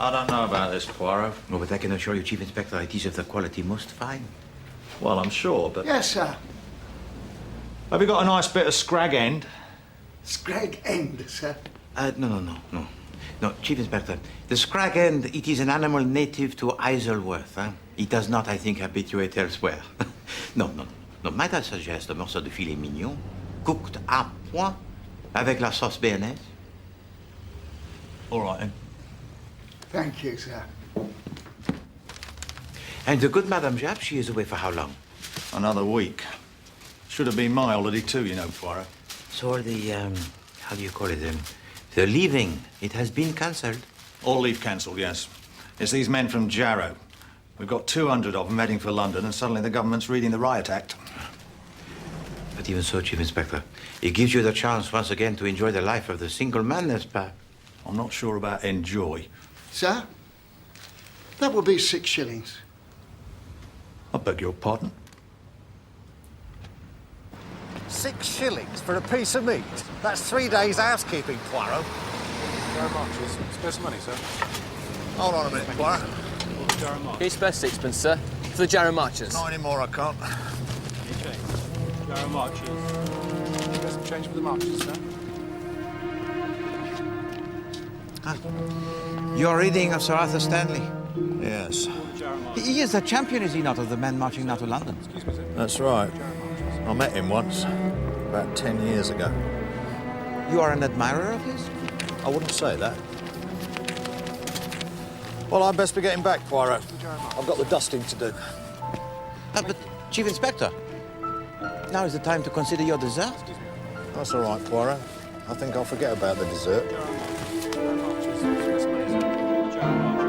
I don't know about this, Poirot. No, but I can assure you, Chief Inspector, it is of the quality most fine. Well, I'm sure, but... Yes, sir. Have you got a nice bit of scrag end? Scrag end, sir. No. No, Chief Inspector, the scrag end, it is an animal native to Isleworth. Huh? It does not, I think, habituate elsewhere. No. Might I suggest a morceau de filet mignon, cooked à point, avec la sauce béarnaise? All right, then. Thank you, sir. And the good Madame Japp, she is away for how long? Another week. Should have been my holiday too, you know, Poirot. So the, how do you call it, the leaving, it has been cancelled? All leave cancelled, yes. It's these men from Jarrow. We've got 200 of them heading for London, and suddenly the government's reading the Riot Act. But even so, Chief Inspector, it gives you the chance once again to enjoy the life of the single man, n'est-ce pas? I'm not sure about enjoy. Sir, that will be 6 shillings. I beg your pardon? 6 shillings for a piece of meat? That's 3 days housekeeping, Poirot. Jar Marches. Spare some money, sir. Hold on a minute, Poirot. Jar Marches. Can you spare sixpence, sir? For the Jarrow Marches. Not anymore, I can't. Jar Marches. Spare some change for the Marches, sir. You're reading of Sir Arthur Stanley? Yes. He is the champion, is he not, of the men marching now to London? Excuse me, sir. That's right. I met him once, about 10 years ago. You are an admirer of his? I wouldn't say that. Well, I'd best be getting back, Poirot. I've got the dusting to do. But, Chief Inspector, now is the time to consider your dessert. That's all right, Poirot. I think I'll forget about the dessert. Jar Marches. Spare some money, sir. Jar Marches.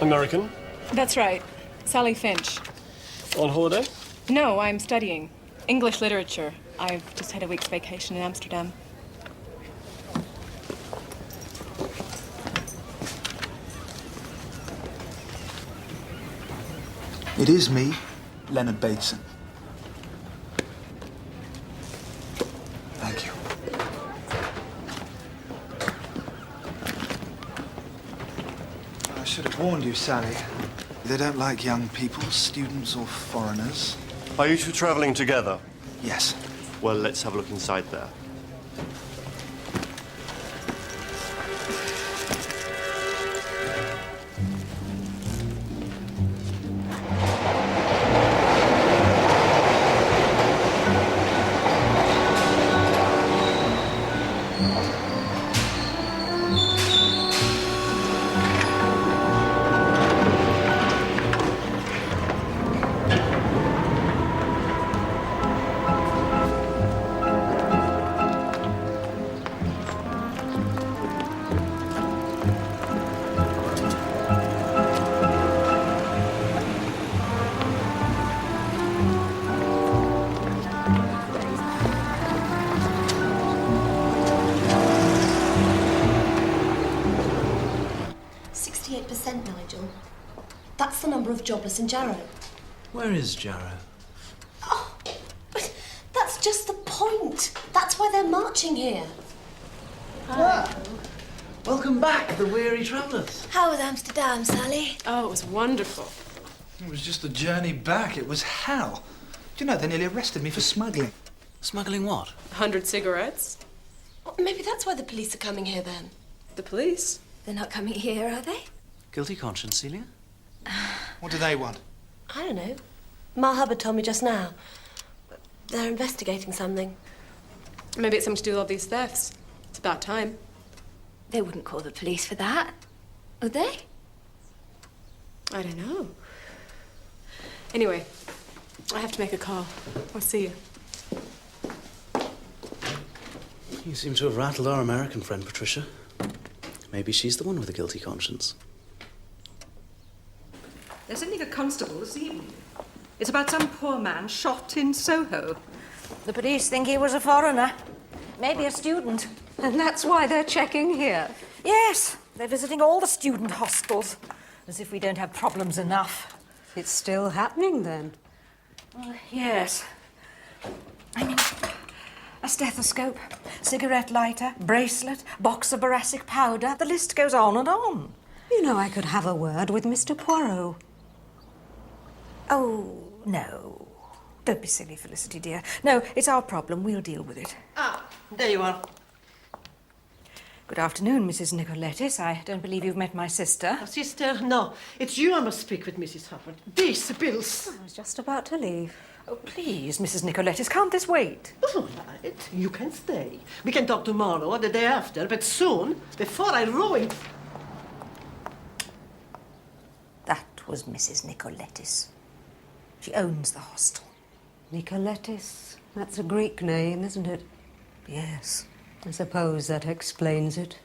American? That's right. Sally Finch. On holiday? No, I'm studying English literature. I've just had a week's vacation in Amsterdam. It is me, Leonard Bateson. Thank you. I should have warned you, Sally. They don't like young people, students or foreigners. Are you two traveling together? Yes. Well, let's have a look inside there. Nigel. That's the number of jobless in Jarrow. Where is Jarrow? Oh, but that's just the point. That's why they're marching here. Ah, welcome back, the weary travellers. How was Amsterdam, Sally? Oh, it was wonderful. It was just the journey back. It was hell. Do you know, they nearly arrested me for smuggling. Smuggling what? 100 cigarettes. Well, maybe that's why the police are coming here then. The police? They're not coming here, are they? Guilty conscience, Celia? What do they want? I don't know. Ma Hubbard told me just now. They're investigating something. Maybe it's something to do with all these thefts. It's about time. They wouldn't call the police for that, would they? I don't know. Anyway, I have to make a call. I'll see you. You seem to have rattled our American friend, Patricia. Maybe she's the one with a guilty conscience. They're sending a constable this evening. It's about some poor man shot in Soho. The police think he was a foreigner. Maybe a student. And that's why they're checking here. Yes, they're visiting all the student hostels. As if we don't have problems enough. It's still happening then. Well, yes. I mean, a stethoscope, cigarette lighter, bracelet, box of boracic powder. The list goes on and on. You know, I could have a word with Mr. Poirot. Oh, no. Don't be silly, Felicity, dear. No, it's our problem. We'll deal with it. Ah, there you are. Good afternoon, Mrs. Nicolettis. I don't believe you've met my sister. Oh, sister, no. It's you I must speak with, Mrs. Hubbard. These bills. I was just about to leave. Oh, please, Mrs. Nicolettis, can't this wait? All right. You can stay. We can talk tomorrow or the day after, but soon, before I ruin... That was Mrs. Nicolettis. She owns the hostel. Nicolettis. That's a Greek name, isn't it? Yes. I suppose that explains it.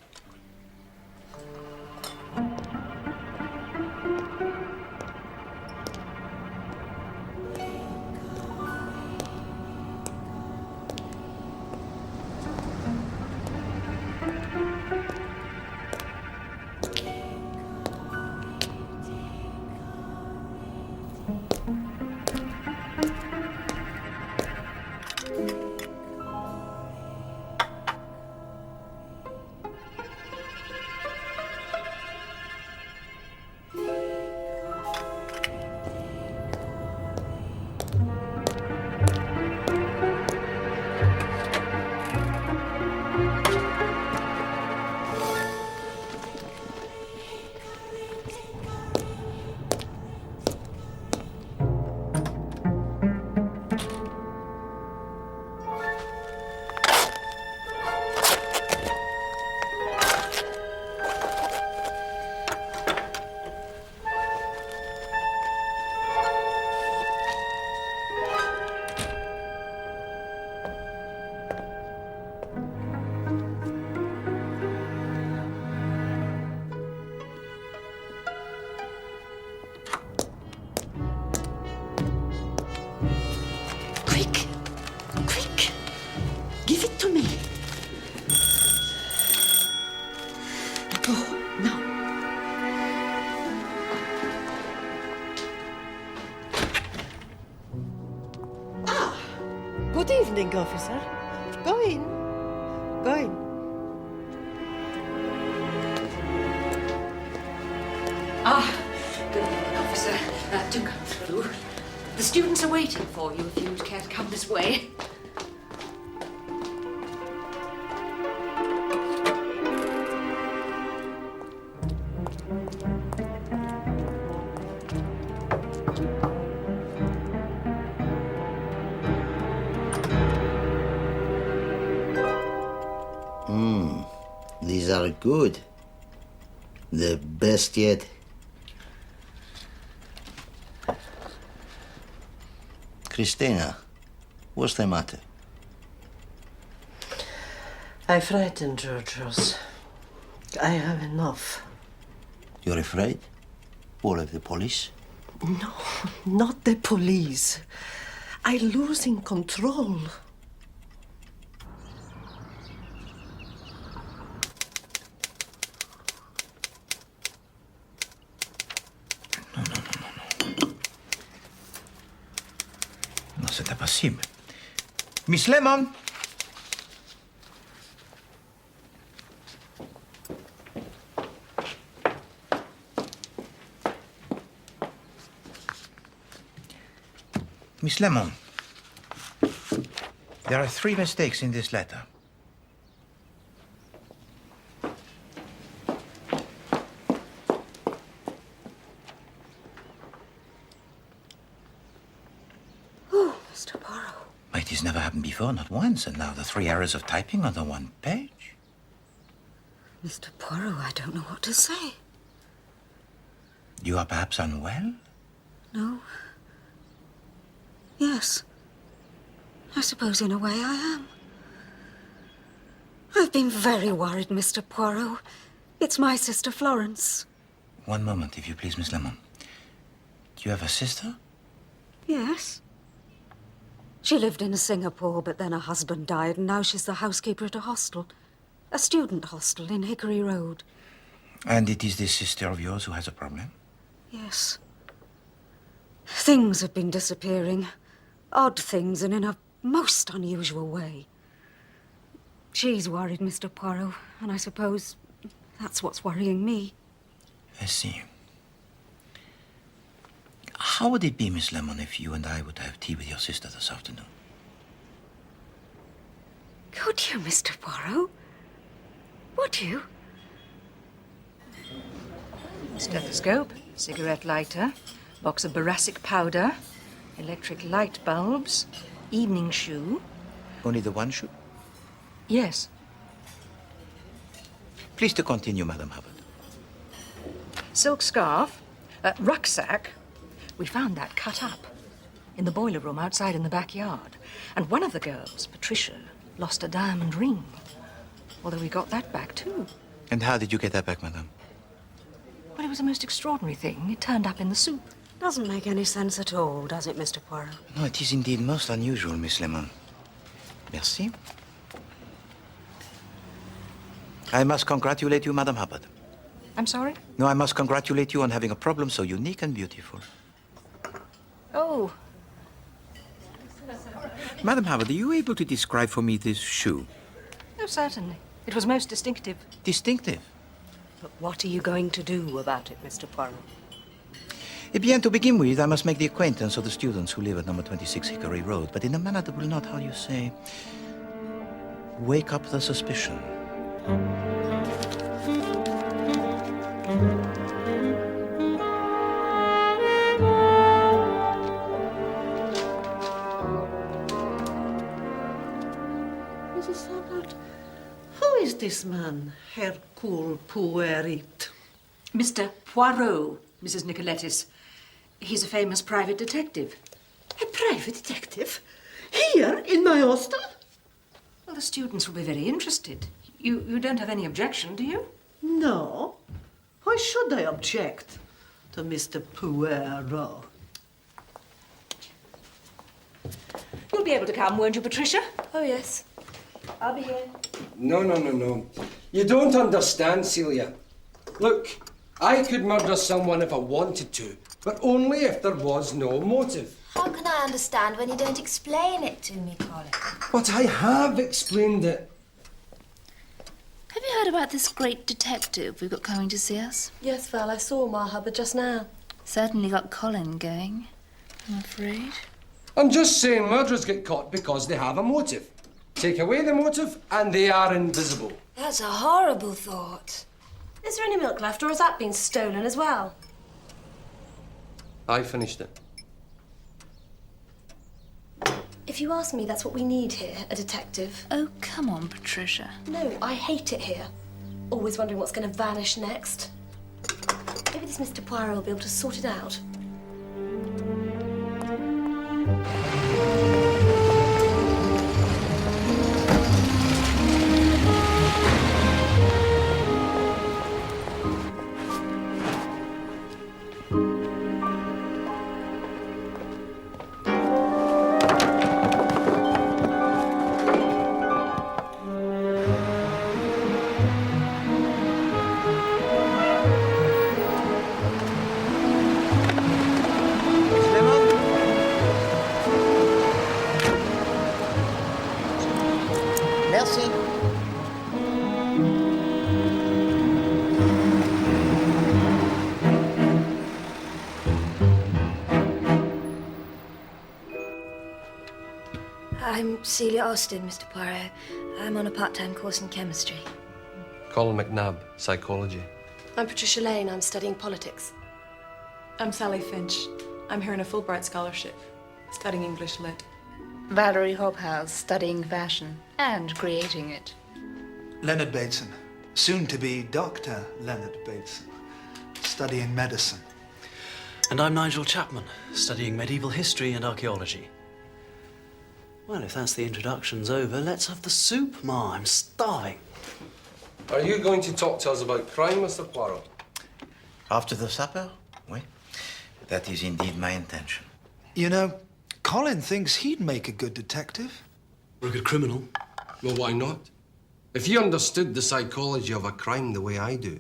Good evening, officer. Go in. Go in. Good evening, officer. Do come through. The students are waiting for you if you'd care to come this way. These are good. The best yet. Christina, what's the matter? I frightened Georgios. I have enough. You're afraid? What of the police? No, not the police. I'm losing control. Non, c'est impossible. Miss Lemon! Miss Lemon, there are 3 mistakes in this letter. Oh, Mr. Poirot. It has never happened before, not once, and now the 3 errors of typing on the 1 page. Mr. Poirot, I don't know what to say. You are perhaps unwell? No. Yes. I suppose in a way I am. I've been very worried, Mr. Poirot. It's my sister Florence. One moment, if you please, Miss Lemon. Do you have a sister? Yes. She lived in Singapore, but then her husband died, and now she's the housekeeper at a hostel. A student hostel in Hickory Road. And it is this sister of yours who has a problem? Yes. Things have been disappearing. Odd things, and in a most unusual way. She's worried, Mr. Poirot, and I suppose that's what's worrying me. I see. How would it be, Miss Lemon, if you and I would have tea with your sister this afternoon? Could you, Mr. Poirot? Would you? Stethoscope, cigarette lighter, box of boracic powder, electric light bulbs, evening shoe. Only the one shoe? Yes. Please to continue, Madam Hubbard. Silk scarf, rucksack. We found that cut up in the boiler room outside in the backyard. And one of the girls, Patricia, lost a diamond ring. Although we got that back, too. And how did you get that back, Madame? Well, it was a most extraordinary thing. It turned up in the soup. Doesn't make any sense at all, does it, Mr. Poirot? No, it is indeed most unusual, Miss Lemon. Merci. I must congratulate you, Madam Hubbard. I'm sorry? No, I must congratulate you on having a problem so unique and beautiful. Oh. Madam Hubbard, are you able to describe for me this shoe? Oh, certainly. It was most distinctive. Distinctive? But what are you going to do about it, Mr. Poirot? Eh bien, to begin with, I must make the acquaintance of the students who live at number 26 Hickory Road, but in a manner that will not, how you say, wake up the suspicion. Mrs. Hubbard, who is this man, Hercule Poirot? Mr. Poirot, Mrs. Nicolettis. He's a famous private detective. A private detective? Here, in my hostel? Well, the students will be very interested. You don't have any objection, do you? No. Why should I object to Mr. Poirot? You'll be able to come, won't you, Patricia? Oh, yes. I'll be here. No. You don't understand, Celia. Look, I could murder someone if I wanted to, but only if there was no motive. How can I understand when you don't explain it to me, Colin? But I have explained it. Have you heard about this great detective we've got coming to see us? Yes, Val, I saw Ma Hubbard just now. Certainly got Colin going, I'm afraid. I'm just saying murderers get caught because they have a motive. Take away the motive and they are invisible. That's a horrible thought. Is there any milk left, or has that been stolen as well? I finished it. If you ask me, that's what we need here, a detective. Oh, come on, Patricia. No, I hate it here. Always wondering what's going to vanish next. Maybe this Mr. Poirot will be able to sort it out. Merci. I'm Celia Austin, Mr. Poirot. I'm on a part-time course in chemistry. Colin McNabb, psychology. I'm Patricia Lane. I'm studying politics. I'm Sally Finch. I'm here on a Fulbright scholarship, studying English Lit. Valerie Hobhouse, studying fashion and creating it. Leonard Bateson, soon to be Dr. Leonard Bateson, studying medicine. And I'm Nigel Chapman, studying medieval history and archaeology. Well, if that's the introductions over, let's have the soup, Ma. I'm starving. Are you going to talk to us about crime, Mr. Poirot? After the supper? Oui. That is indeed my intention. You know, Colin thinks he'd make a good detective. Or a good criminal. Well, why not? If you understood the psychology of a crime the way I do,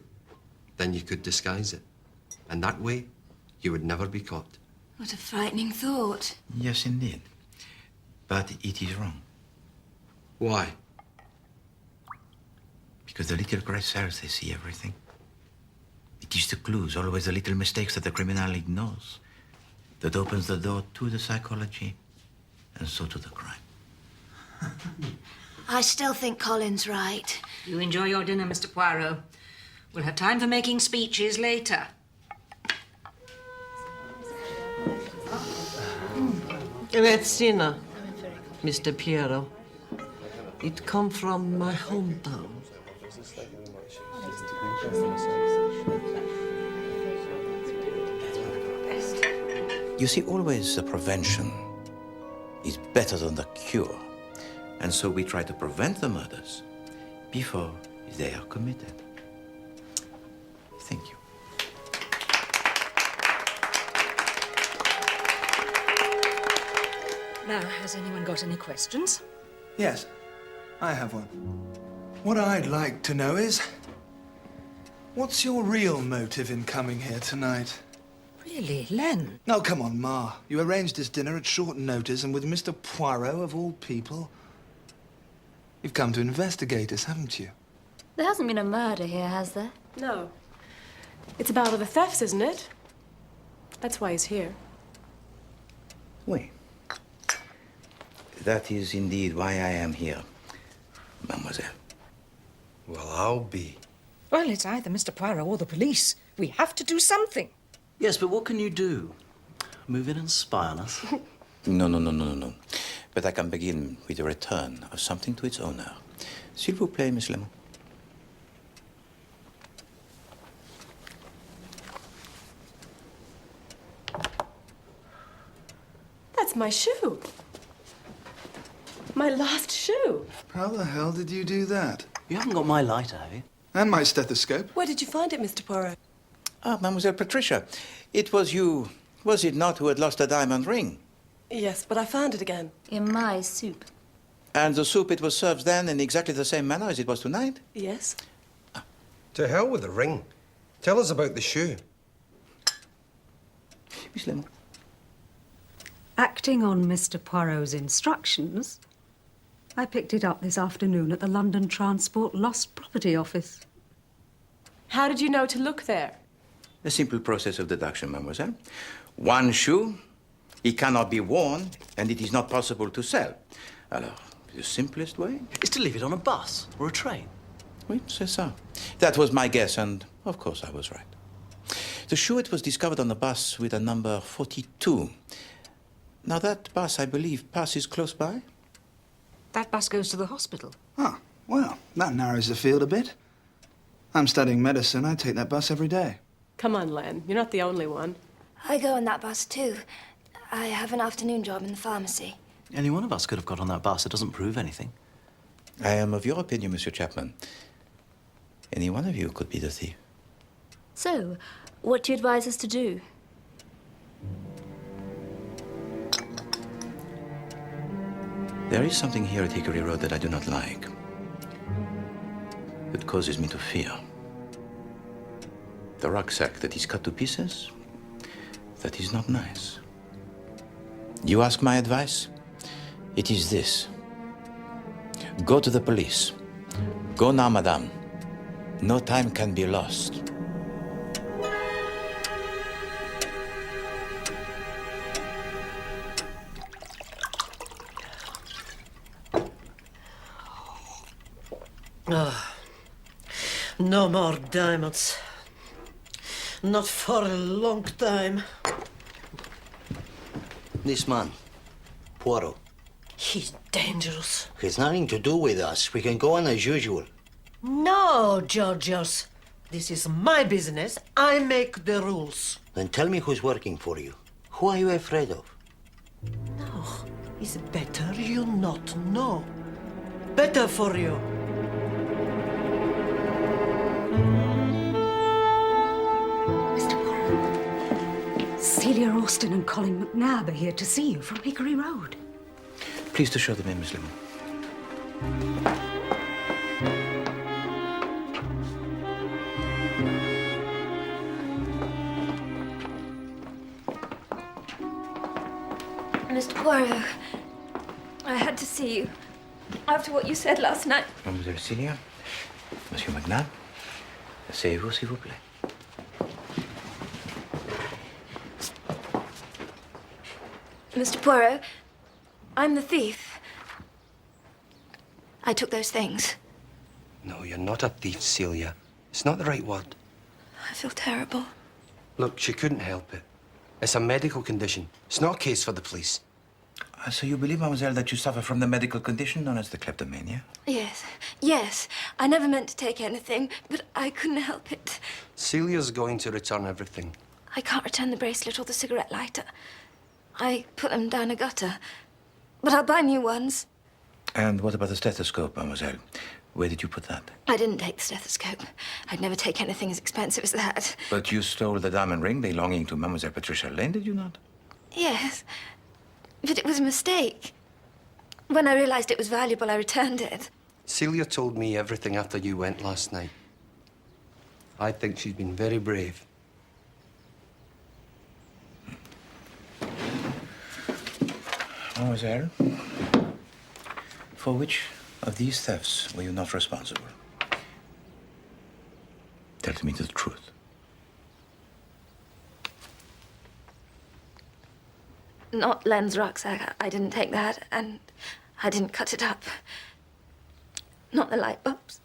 then you could disguise it. And that way, you would never be caught. What a frightening thought. Yes, indeed. But it is wrong. Why? Because the little grey cells, they see everything. It is the clues, always the little mistakes that the criminal ignores, that opens the door to the psychology, and so to the crime. I still think Colin's right. You enjoy your dinner, Mr. Poirot. We'll have time for making speeches later. Let's see now, Mr. Poirot. It come from my hometown. You see, always the prevention is better than the cure. And so we try to prevent the murders before they are committed. Thank you. Now, has anyone got any questions? Yes, I have one. What I'd like to know is, what's your real motive in coming here tonight? Really, Len? No, come on, Ma. You arranged this dinner at short notice and with Mr. Poirot, of all people. You've come to investigate us, haven't you? There hasn't been a murder here, has there? No. It's about all the thefts, isn't it? That's why he's here. Oui. That is indeed why I am here, mademoiselle. Well, I'll be. Well, it's either Mr. Poirot or the police. We have to do something. Yes, but what can you do? Move in and spy on us? No. But I can begin with the return of something to its owner. S'il vous plaît, Miss Lemon. That's my shoe. My lost shoe. How the hell did you do that? You haven't got my lighter, have you? And my stethoscope. Where did you find it, Mr. Poirot? Ah, Mademoiselle Patricia, it was you, was it not, who had lost a diamond ring? Yes, but I found it again. In my soup. And the soup, it was served then in exactly the same manner as it was tonight? Yes. To hell with the ring. Tell us about the shoe. Miss Lemon. Acting on Mr. Poirot's instructions, I picked it up this afternoon at the London Transport Lost Property Office. How did you know to look there? A simple process of deduction, mademoiselle. One shoe, it cannot be worn, and it is not possible to sell. Alors, the simplest way? Is to leave it on a bus or a train. Oui, c'est ça. That was my guess, and of course I was right. The shoe, it was discovered on the bus with a number 42. Now, that bus, I believe, passes close by? That bus goes to the hospital. Ah, well, that narrows the field a bit. I'm studying medicine. I take that bus every day. Come on, Len. You're not the only one. I go on that bus too. I have an afternoon job in the pharmacy. Any one of us could have got on that bus. It doesn't prove anything. I am of your opinion, Monsieur Chapman. Any one of you could be the thief. So, what do you advise us to do? There is something here at Hickory Road that I do not like. It causes me to fear. The rucksack that is cut to pieces, that is not nice. You ask my advice? It is this. Go to the police. Go now, madame. No time can be lost. Ah, no more diamonds. Not for a long time. This man, Poirot. He's dangerous. He's nothing to do with us. We can go on as usual. No, Georgios. This is my business. I make the rules. Then tell me who's working for you. Who are you afraid of? No, it's better you not know. Better for you. Mr. Poirot, Celia Austin and Colin McNabb are here to see you from Hickory Road. Please to show them in, Miss Lemon. Mr. Poirot, I had to see you after what you said last night. Mademoiselle Celia, Monsieur McNabb, asseyez-vous, s'il vous plaît. Mr. Poirot, I'm the thief. I took those things. No, you're not a thief, Celia. It's not the right word. I feel terrible. Look, she couldn't help it. It's a medical condition. It's not a case for the police. So you believe, mademoiselle, that you suffer from the medical condition known as the kleptomania? Yes, yes. I never meant to take anything, but I couldn't help it. Celia's going to return everything. I can't return the bracelet or the cigarette lighter. I put them down a gutter. But I'll buy new ones. And what about the stethoscope, mademoiselle? Where did you put that? I didn't take the stethoscope. I'd never take anything as expensive as that. But you stole the diamond ring belonging to Mademoiselle Patricia Lane, did you not? Yes, but it was a mistake. When I realized it was valuable, I returned it. Celia told me everything after you went last night. I think she's been very brave. Mademoiselle, for which of these thefts were you not responsible? Tell me the truth. Not Len's rucksack. I didn't take that, and I didn't cut it up. Not the light bulbs.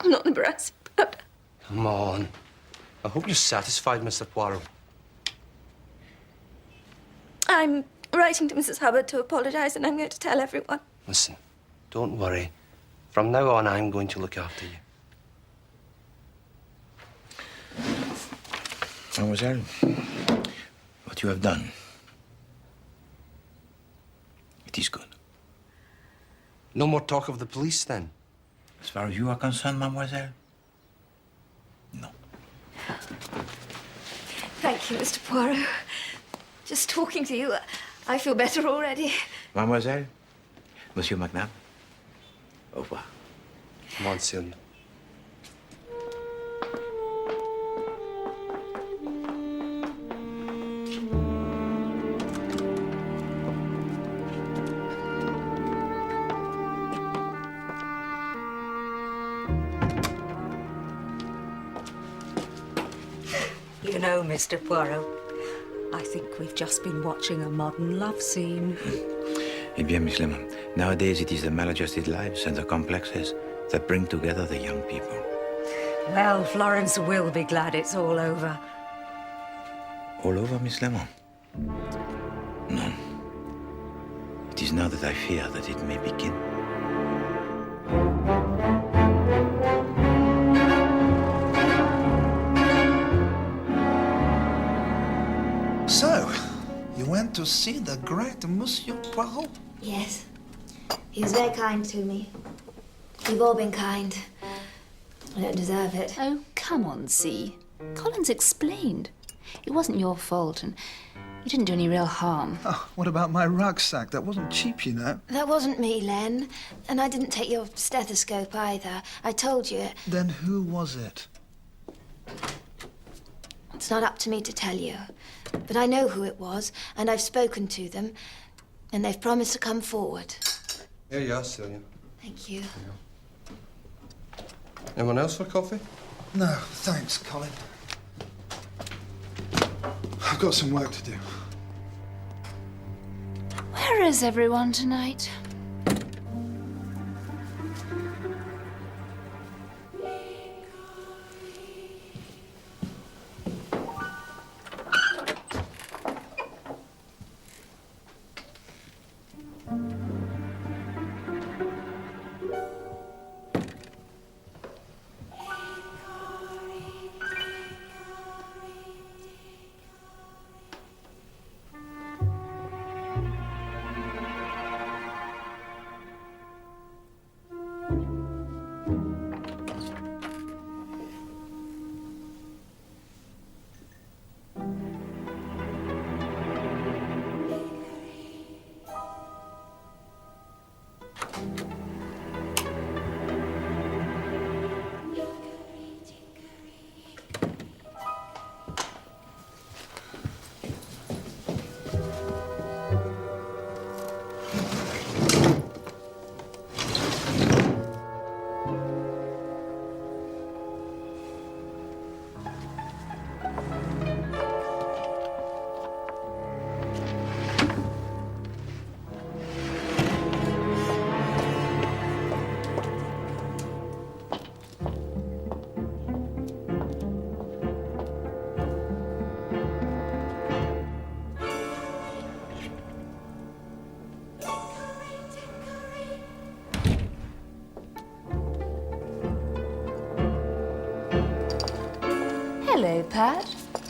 Not the brass powder. Come on. I hope you're satisfied, Mr. Poirot. I'm writing to Mrs. Hubbard to apologize, and I'm going to tell everyone. Listen, don't worry. From now on, I'm going to look after you. Mademoiselle, what you have done, it is good. No more talk of the police, then? As far as you are concerned, mademoiselle, no. Thank you, Mr. Poirot. Just talking to you, I feel better already. Mademoiselle, Monsieur McNabb, au revoir. Come on, Celia. You know, Mr. Poirot, I think we've just been watching a modern love scene. Eh bien, Miss Lemon, nowadays it is the maladjusted lives and the complexes that bring together the young people. Well, Florence will be glad it's all over. All over, Miss Lemon? No. It is now that I fear that it may begin. So, you went to see the great Monsieur Poirot? Yes. He was very kind to me. You've all been kind. I don't deserve it. Oh, come on, see. Colin's explained. It wasn't your fault, and you didn't do any real harm. Oh, what about my rucksack? That wasn't cheap, you know. That wasn't me, Len. And I didn't take your stethoscope either. I told you. Then who was it? It's not up to me to tell you. But I know who it was, and I've spoken to them, and they've promised to come forward. Here you are, Celia. Thank you. Anyone else for coffee? No, thanks, Colin. I've got some work to do. Where is everyone tonight? Hello, Pat.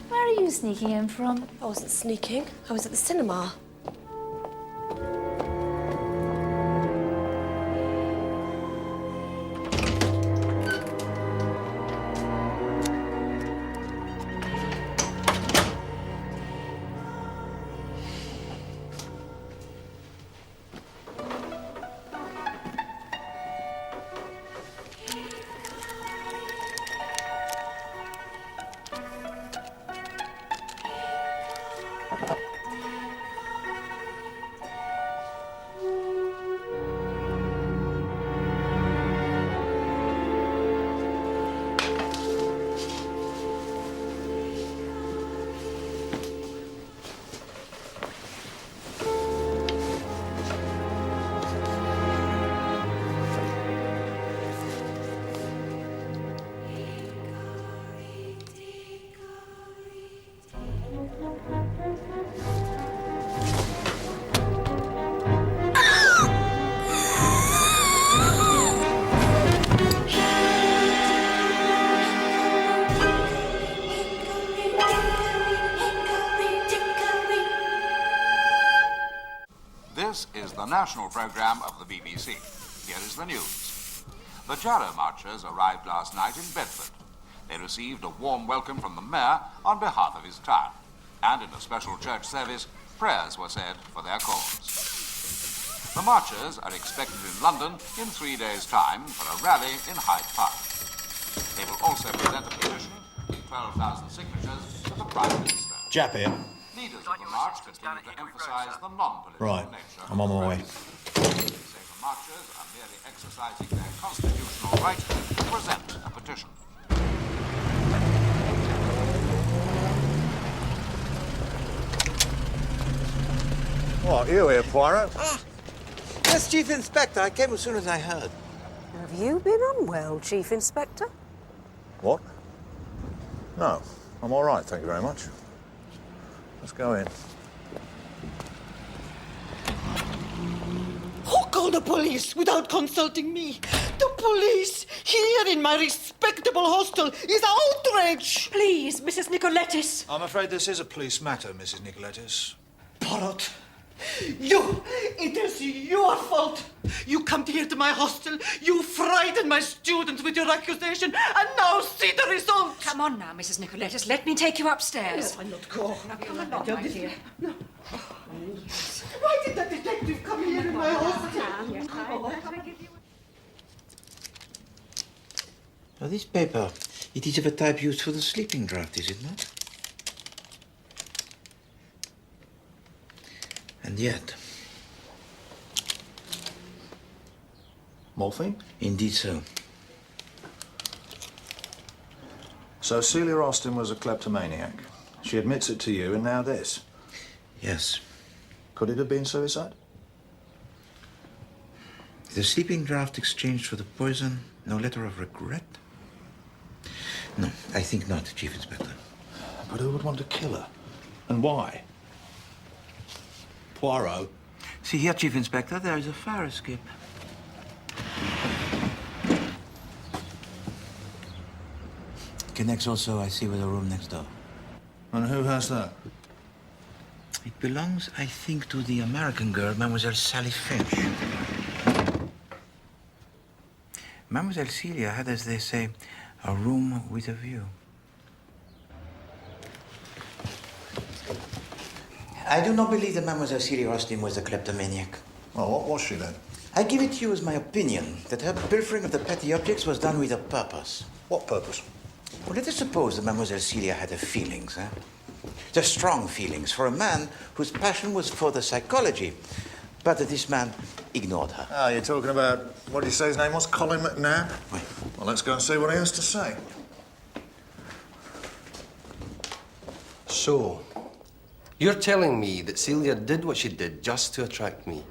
Where are you sneaking in from? I wasn't sneaking. I was at the cinema. This is the national programme of the BBC. Here is the news. The Jarrow Marchers arrived last night in Bedford. They received a warm welcome from the Mayor on behalf of his town. And in a special church service, prayers were said for their cause. The marchers are expected in London in 3 days' time for a rally in Hyde Park. They will also present a petition with 12,000 signatures to the Prime Minister. Jap here. Leaders of the march continue to emphasise the non-political Right, nature I'm on my way. They say the marchers are merely exercising their constitutional right to present a petition. What, you here, Poirot? Yes, Chief Inspector. I came as soon as I heard. Have you been unwell, Chief Inspector? What? No, I'm all right, thank you very much. Let's go in. Who called the police without consulting me? The police here in my respectable hostel is outrage! Please, Mrs. Nicoletis. I'm afraid this is a police matter, Mrs. Nicoletis. Poirot, it is your fault. You come here to my hostel, you frighten my students with your accusation, and now see the result. Come on now, Mrs. Nicoletis. Let me take you upstairs. No, I'll not go. No, come along, my dear. No. Why did the detective come here in my hostel? Now, this paper, it is of a type used for the sleeping draught, is it not? And yet... Morphine? Indeed so. So Celia Austin was a kleptomaniac. She admits it to you, and now this. Yes. Could it have been suicide? The sleeping draught exchanged for the poison, no letter of regret? No, I think not, Chief Inspector. But who would want to kill her? And why? Poirot? See here, Chief Inspector, there is a fire escape. Connects also, I see, with the room next door. And who has that? It belongs, I think, to the American girl, Mademoiselle Sally Finch. Mademoiselle Celia had, as they say, a room with a view. I do not believe that Mademoiselle Celia Austin was a kleptomaniac. Well, what was she then? I give it to you as my opinion that her pilfering of the petty objects was done with a purpose. What purpose? Well, let us suppose that Mademoiselle Celia had her feelings, eh? The strong feelings for a man whose passion was for the psychology, but that this man ignored her. Ah, you're talking about, what did you say his name was? Colin McNabb? Oui. Well, let's go and see what he has to say. So, you're telling me that Celia did what she did just to attract me?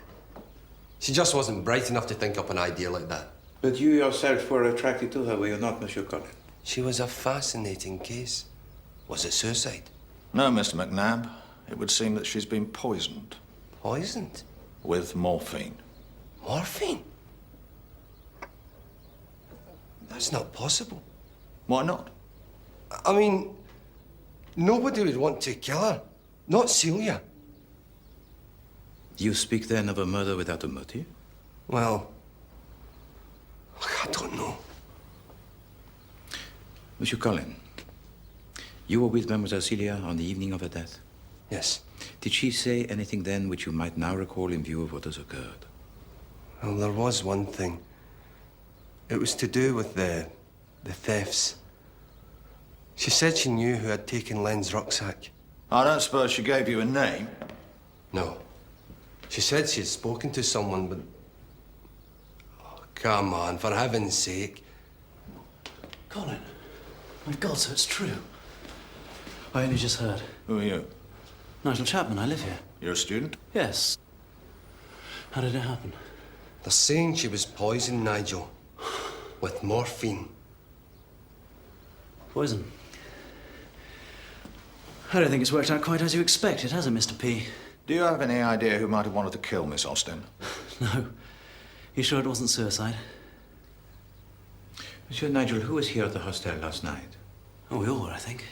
She just wasn't bright enough to think up an idea like that. But you yourself were attracted to her, were you not, Monsieur Colin? She was a fascinating case. Was it suicide? No, Mr. McNabb. It would seem that she's been poisoned. Poisoned? With morphine. Morphine? That's not possible. Why not? I mean, Nobody would want to kill her. Not Celia. You speak then of a murder without a motive? Well, I don't know. Monsieur Colin, you were with Mademoiselle Celia on the evening of her death? Yes. Did she say anything then which you might now recall in view of what has occurred? Well, there was one thing. It was to do with the thefts. She said she knew who had taken Len's rucksack. I don't suppose she gave you a name? No. She said she had spoken to someone, but... Oh, come on, for heaven's sake. Colin, my God, so it's true. I only just heard. Who are you? Nigel Chapman, I live here. You're a student? Yes. How did it happen? They're saying she was poisoned, Nigel. With morphine. Poison? I don't think it's worked out quite as you expected, has it, Mr. P? Do you have any idea who might have wanted to kill Miss Austin? No. You sure it wasn't suicide? Monsieur Nigel, who was here at the hostel last night? Oh, we all were, I think.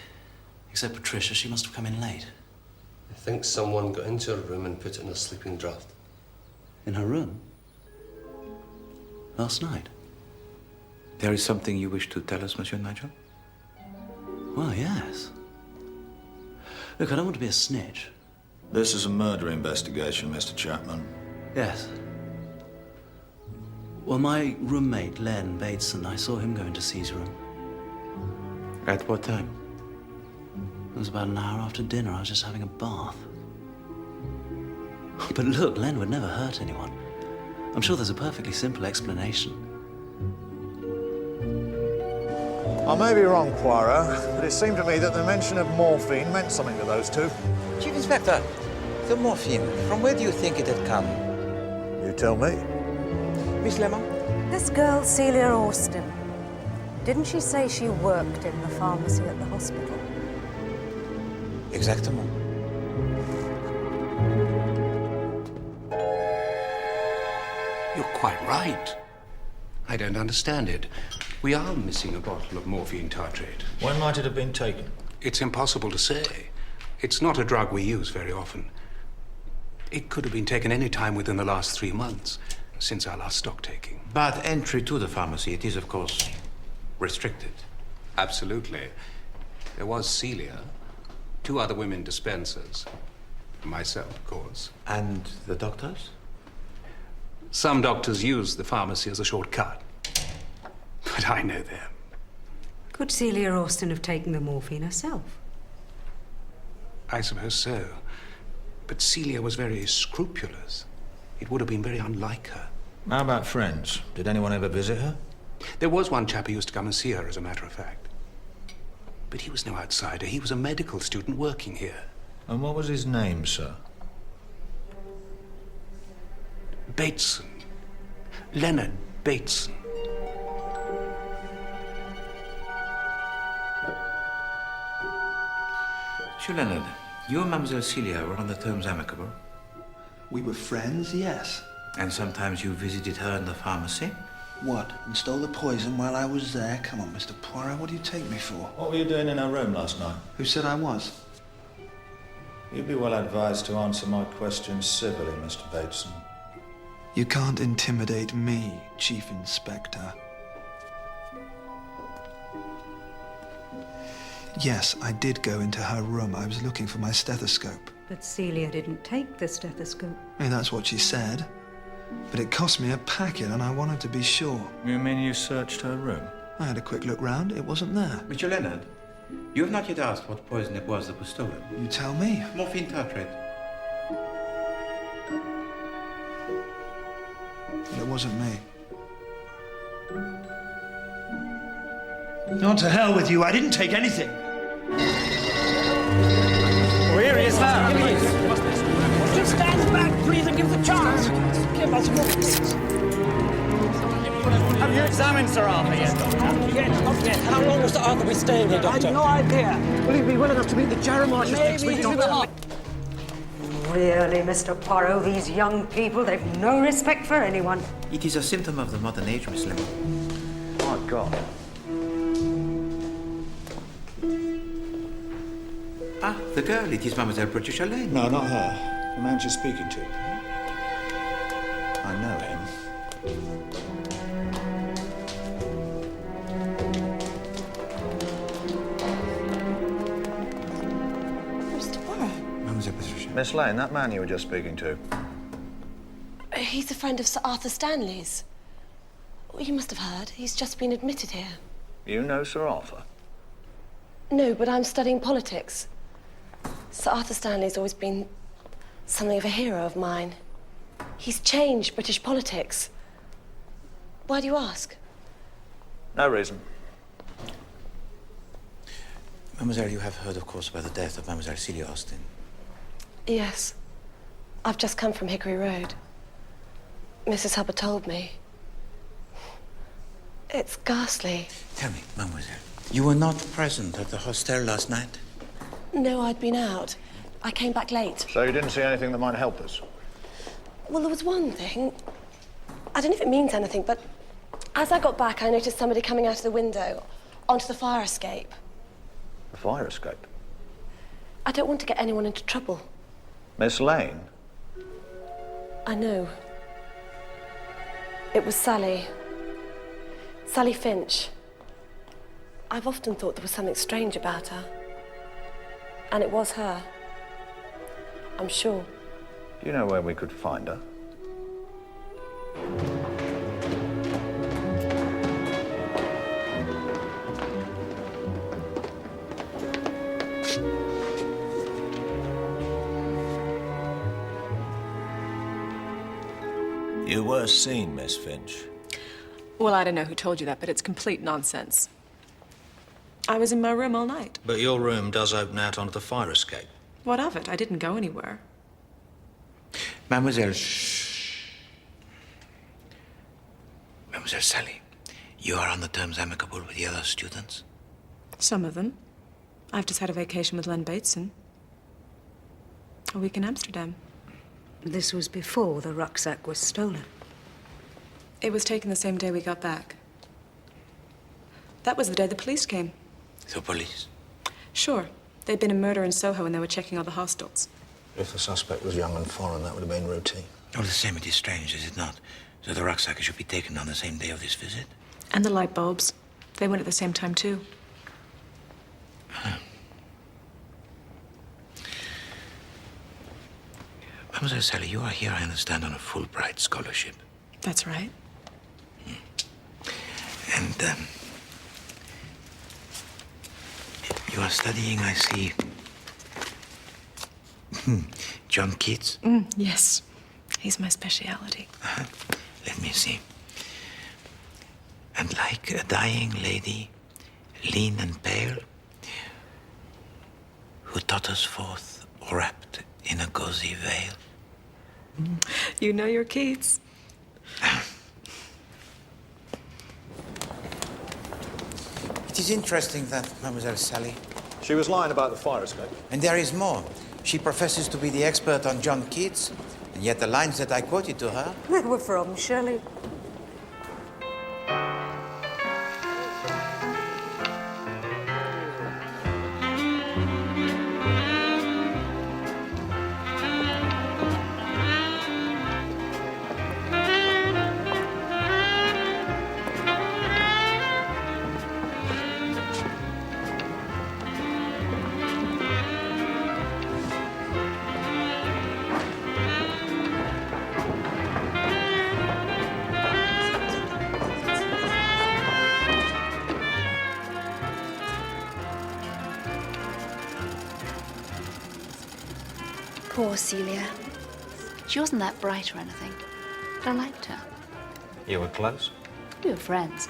Except Patricia. She must have come in late. I think someone got into her room and put it in a sleeping draught. In her room? Last night? There is something you wish to tell us, Monsieur Nigel? Well, yes. Look, I don't want to be a snitch. This is a murder investigation, Mr. Chapman. Yes. Well, my roommate, Len Bateson, I saw him go into C's room. At what time? It was about an hour after dinner. I was just having a bath. But look, Len would never hurt anyone. I'm sure there's a perfectly simple explanation. I may be wrong, Poirot, but it seemed to me that the mention of morphine meant something to those two. Chief Inspector, the morphine, from where do you think it had come? You tell me. Miss Lemon? This girl, Celia Austin, didn't she say she worked in the pharmacy at the hospital? Exactement. You're quite right. I don't understand it. We are missing a bottle of morphine tartrate. When might it have been taken? It's impossible to say. It's not a drug we use very often. It could have been taken any time within the last 3 months, since our last stock taking. But entry to the pharmacy, it is, of course, restricted. Absolutely. There was Celia, 2 other women dispensers, myself, of course. And the doctors? Some doctors use the pharmacy as a shortcut. But I know them. Could Celia Austin have taken the morphine herself? I suppose so. But Celia was very scrupulous. It would have been very unlike her. How about friends? Did anyone ever visit her? There was one chap who used to come and see her, as a matter of fact. But he was no outsider. He was a medical student working here. And what was his name, sir? Bateson. Leonard Bateson. Monsieur Leonard, you and Mademoiselle Celia were on the terms amicable? We were friends, yes. And sometimes you visited her in the pharmacy? What? And stole the poison while I was there? Come on, Mr. Poirot, what do you take me for? What were you doing in her room last night? Who said I was? You'd be well advised to answer my questions civilly, Mr. Bateson. You can't intimidate me, Chief Inspector. Yes, I did go into her room. I was looking for my stethoscope. But Celia didn't take the stethoscope. Hey, that's what she said. But it cost me a packet, and I wanted to be sure. You mean you searched her room? I had a quick look round. It wasn't there. Monsieur Leonard, you have not yet asked what poison it was that was stolen. You tell me. Morphine tartrate. It wasn't me. On to hell with you. I didn't take anything. Where is that? Just stand back, please, and give the chance. Give us more. Have you examined Sir Arthur yet, Doctor? Not yet. How long will Sir Arthur be staying here, Doctor? I've no idea. Will he be well enough to meet the Jarrow Marchers next week, Doctor? Really, Mr. Poirot, these young people, they've no respect for anyone. It is a symptom of the modern age, Miss Lemon. My God. Ah, the girl. It is Mademoiselle Patricia Lane. No, not her. The man she's speaking to. I know him. Mr. Poirot. Mademoiselle Patricia. Miss Lane, that man you were just speaking to. He's a friend of Sir Arthur Stanley's. Well, you must have heard. He's just been admitted here. You know Sir Arthur? No, but I'm studying politics. Sir Arthur Stanley's always been something of a hero of mine. He's changed British politics. Why do you ask? No reason. Mademoiselle, you have heard, of course, about the death of Mademoiselle Celia Austin. Yes. I've just come from Hickory Road. Mrs. Hubbard told me. It's ghastly. Tell me, Mademoiselle, you were not present at the hostel last night? No, I'd been out. I came back late. So you didn't see anything that might help us? Well, there was one thing. I don't know if it means anything, but as I got back, I noticed somebody coming out of the window onto the fire escape. The fire escape? I don't want to get anyone into trouble. Miss Lane? I know. It was Sally. Sally Finch. I've often thought there was something strange about her. And it was her. I'm sure. Do you know where we could find her? You were seen, Miss Finch. Well, I don't know who told you that, but it's complete nonsense. I was in my room all night. But your room does open out onto the fire escape. What of it? I didn't go anywhere. Mademoiselle, shh. Mademoiselle Sally, you are on the terms amicable with the other students? Some of them. I've just had a vacation with Len Bateson. A week in Amsterdam. This was before the rucksack was stolen. It was taken the same day we got back. That was the day the police came. The police? Sure. There'd been a murder in Soho and they were checking all the hostels. If the suspect was young and foreign, that would have been routine. All the same, it is strange, is it not? So the rucksack should be taken on the same day of this visit? And the light bulbs. They went at the same time, too. Mademoiselle Sally, you are here, I understand, on a Fulbright scholarship. That's right. And, you are studying, I see, John Keats? Yes. He's my speciality. Let me see. And like a dying lady, lean and pale, who totters forth wrapped in a gauzy veil. You know your Keats. It is interesting that Mademoiselle Sally... She was lying about the fire escape. And there is more. She professes to be the expert on John Keats, and yet the lines that I quoted to her... They were from Shelley. Poor Celia. She wasn't that bright or anything, but I liked her. You were close? We were friends,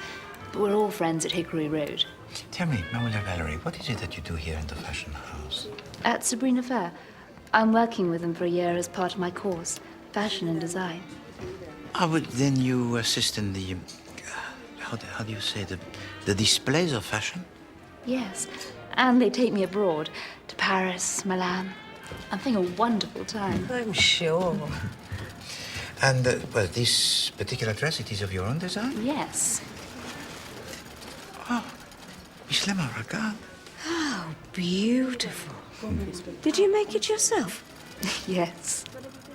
but we're all friends at Hickory Road. Tell me, Mademoiselle Valerie, what is it that you do here in the fashion house? At Sabrina Fair. I'm working with them for a year as part of my course, Fashion and Design. Ah, but then you assist in the... how do you say? The displays of fashion? Yes, and they take me abroad, to Paris, Milan. I'm having a wonderful time. I'm sure. And, well, this particular dress, it is of your own design? Yes. Oh, Miss Lemma, regard. How beautiful. Did you make it yourself? Yes.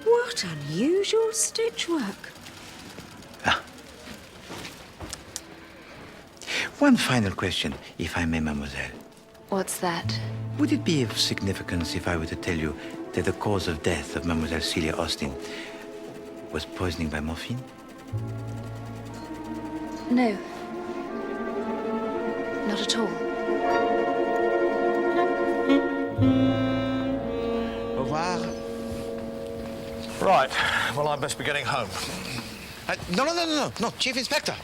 What unusual stitchwork. One final question, if I may, mademoiselle. What's that? Would it be of significance if I were to tell you that the cause of death of Mademoiselle Celia Austin was poisoning by morphine? No. Not at all. Au revoir. Right. Well, I best be getting home. No, Chief Inspector.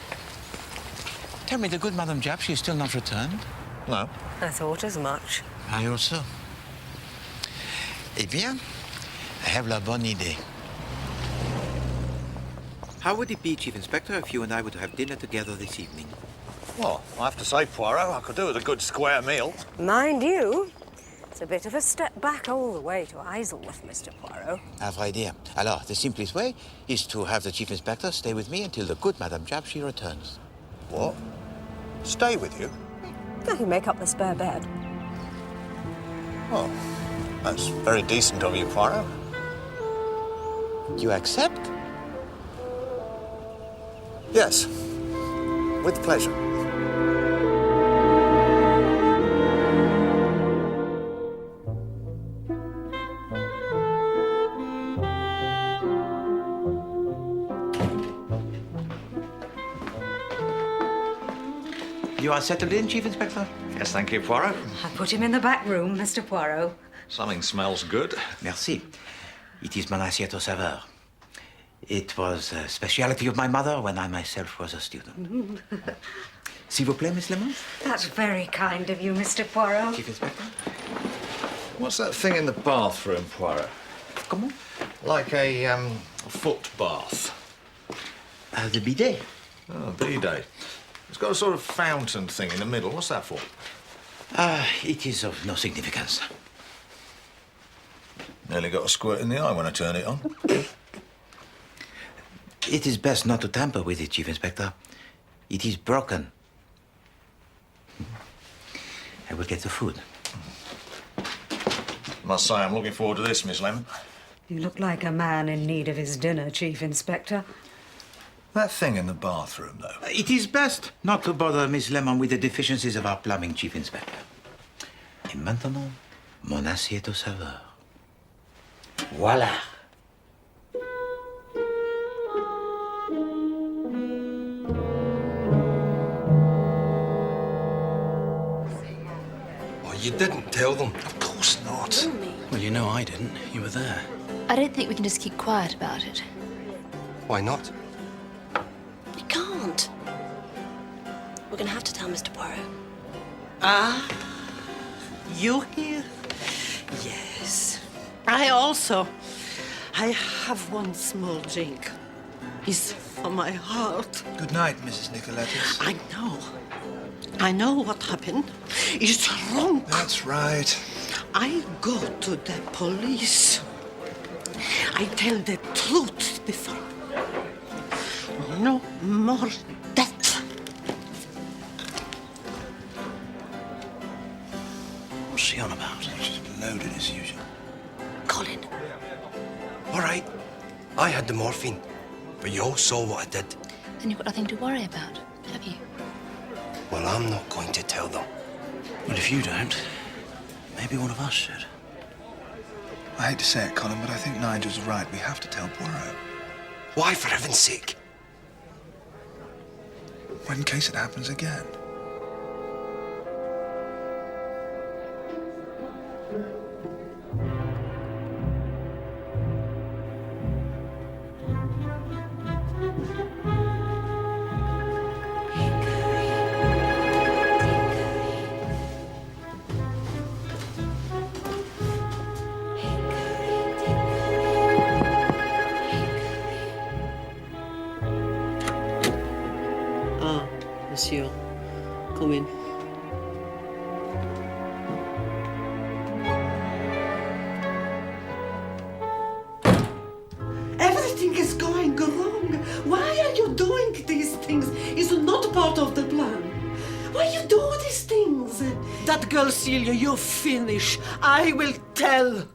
Tell me, the good Madame Japp, she's still not returned? No. I thought as much. I also. Eh bien, I have la bonne idée. How would it be, Chief Inspector, if you and I would have dinner together this evening? Well, I have to say, Poirot, I could do with a good square meal. Mind you, it's a bit of a step back all the way to Isleworth, Mr. Poirot. À vrai dire. Alors, the simplest way is to have the Chief Inspector stay with me until the good Madame Japp, she returns. What? Stay with you? I can make up the spare bed. Oh, that's very decent of you, Poirot. You accept? Yes, with pleasure. You are settled in, Chief Inspector? Yes, thank you, Poirot. I put him in the back room, Mr. Poirot. Something smells good. Merci. It is mon assiette au saveur. It was a speciality of my mother when I myself was a student. S'il vous plaît, Miss Lemon? That's very kind of you, Mr. Poirot. Chief Inspector? What's that thing in the bathroom, Poirot? Comment? Like a foot bath. The bidet. Oh, bidet. It's got a sort of fountain thing in the middle. What's that for? It is of no significance. Nearly got a squirt in the eye when I turn it on. It is best not to tamper with it, Chief Inspector. It is broken. I will get the food. Must say, I'm looking forward to this, Miss Lemon. You look like a man in need of his dinner, Chief Inspector. That thing in the bathroom, though. It is best not to bother Miss Lemon with the deficiencies of our plumbing, Chief Inspector. Et maintenant, mon assiette au saveur. Voilà. Oh, you didn't tell them? Of course not. Well, you know I didn't. You were there. I don't think we can just keep quiet about it. Why not? You can't. We're going to have to tell Mr. Poirot. Ah, you here? Yes. I also. I have one small drink. It's for my heart. Good night, Mrs. Nicoletis. I know what happened. It's wrong. That's right. I go to the police. I tell the truth before. No more death. What's she on about? She's loaded as usual. Colin. All right. I had the morphine, but you all saw what I did. Then you've got nothing to worry about, have you? Well, I'm not going to tell them. Well, if you don't, maybe one of us should. I hate to say it, Colin, but I think Nigel's right. We have to tell Poirot. Why, for heaven's sake? Well, in case it happens again. Monsieur, come in. Everything is going wrong. Why are you doing these things? It's not part of the plan. Why you do these things? That girl, Celia, you're finished. I will tell.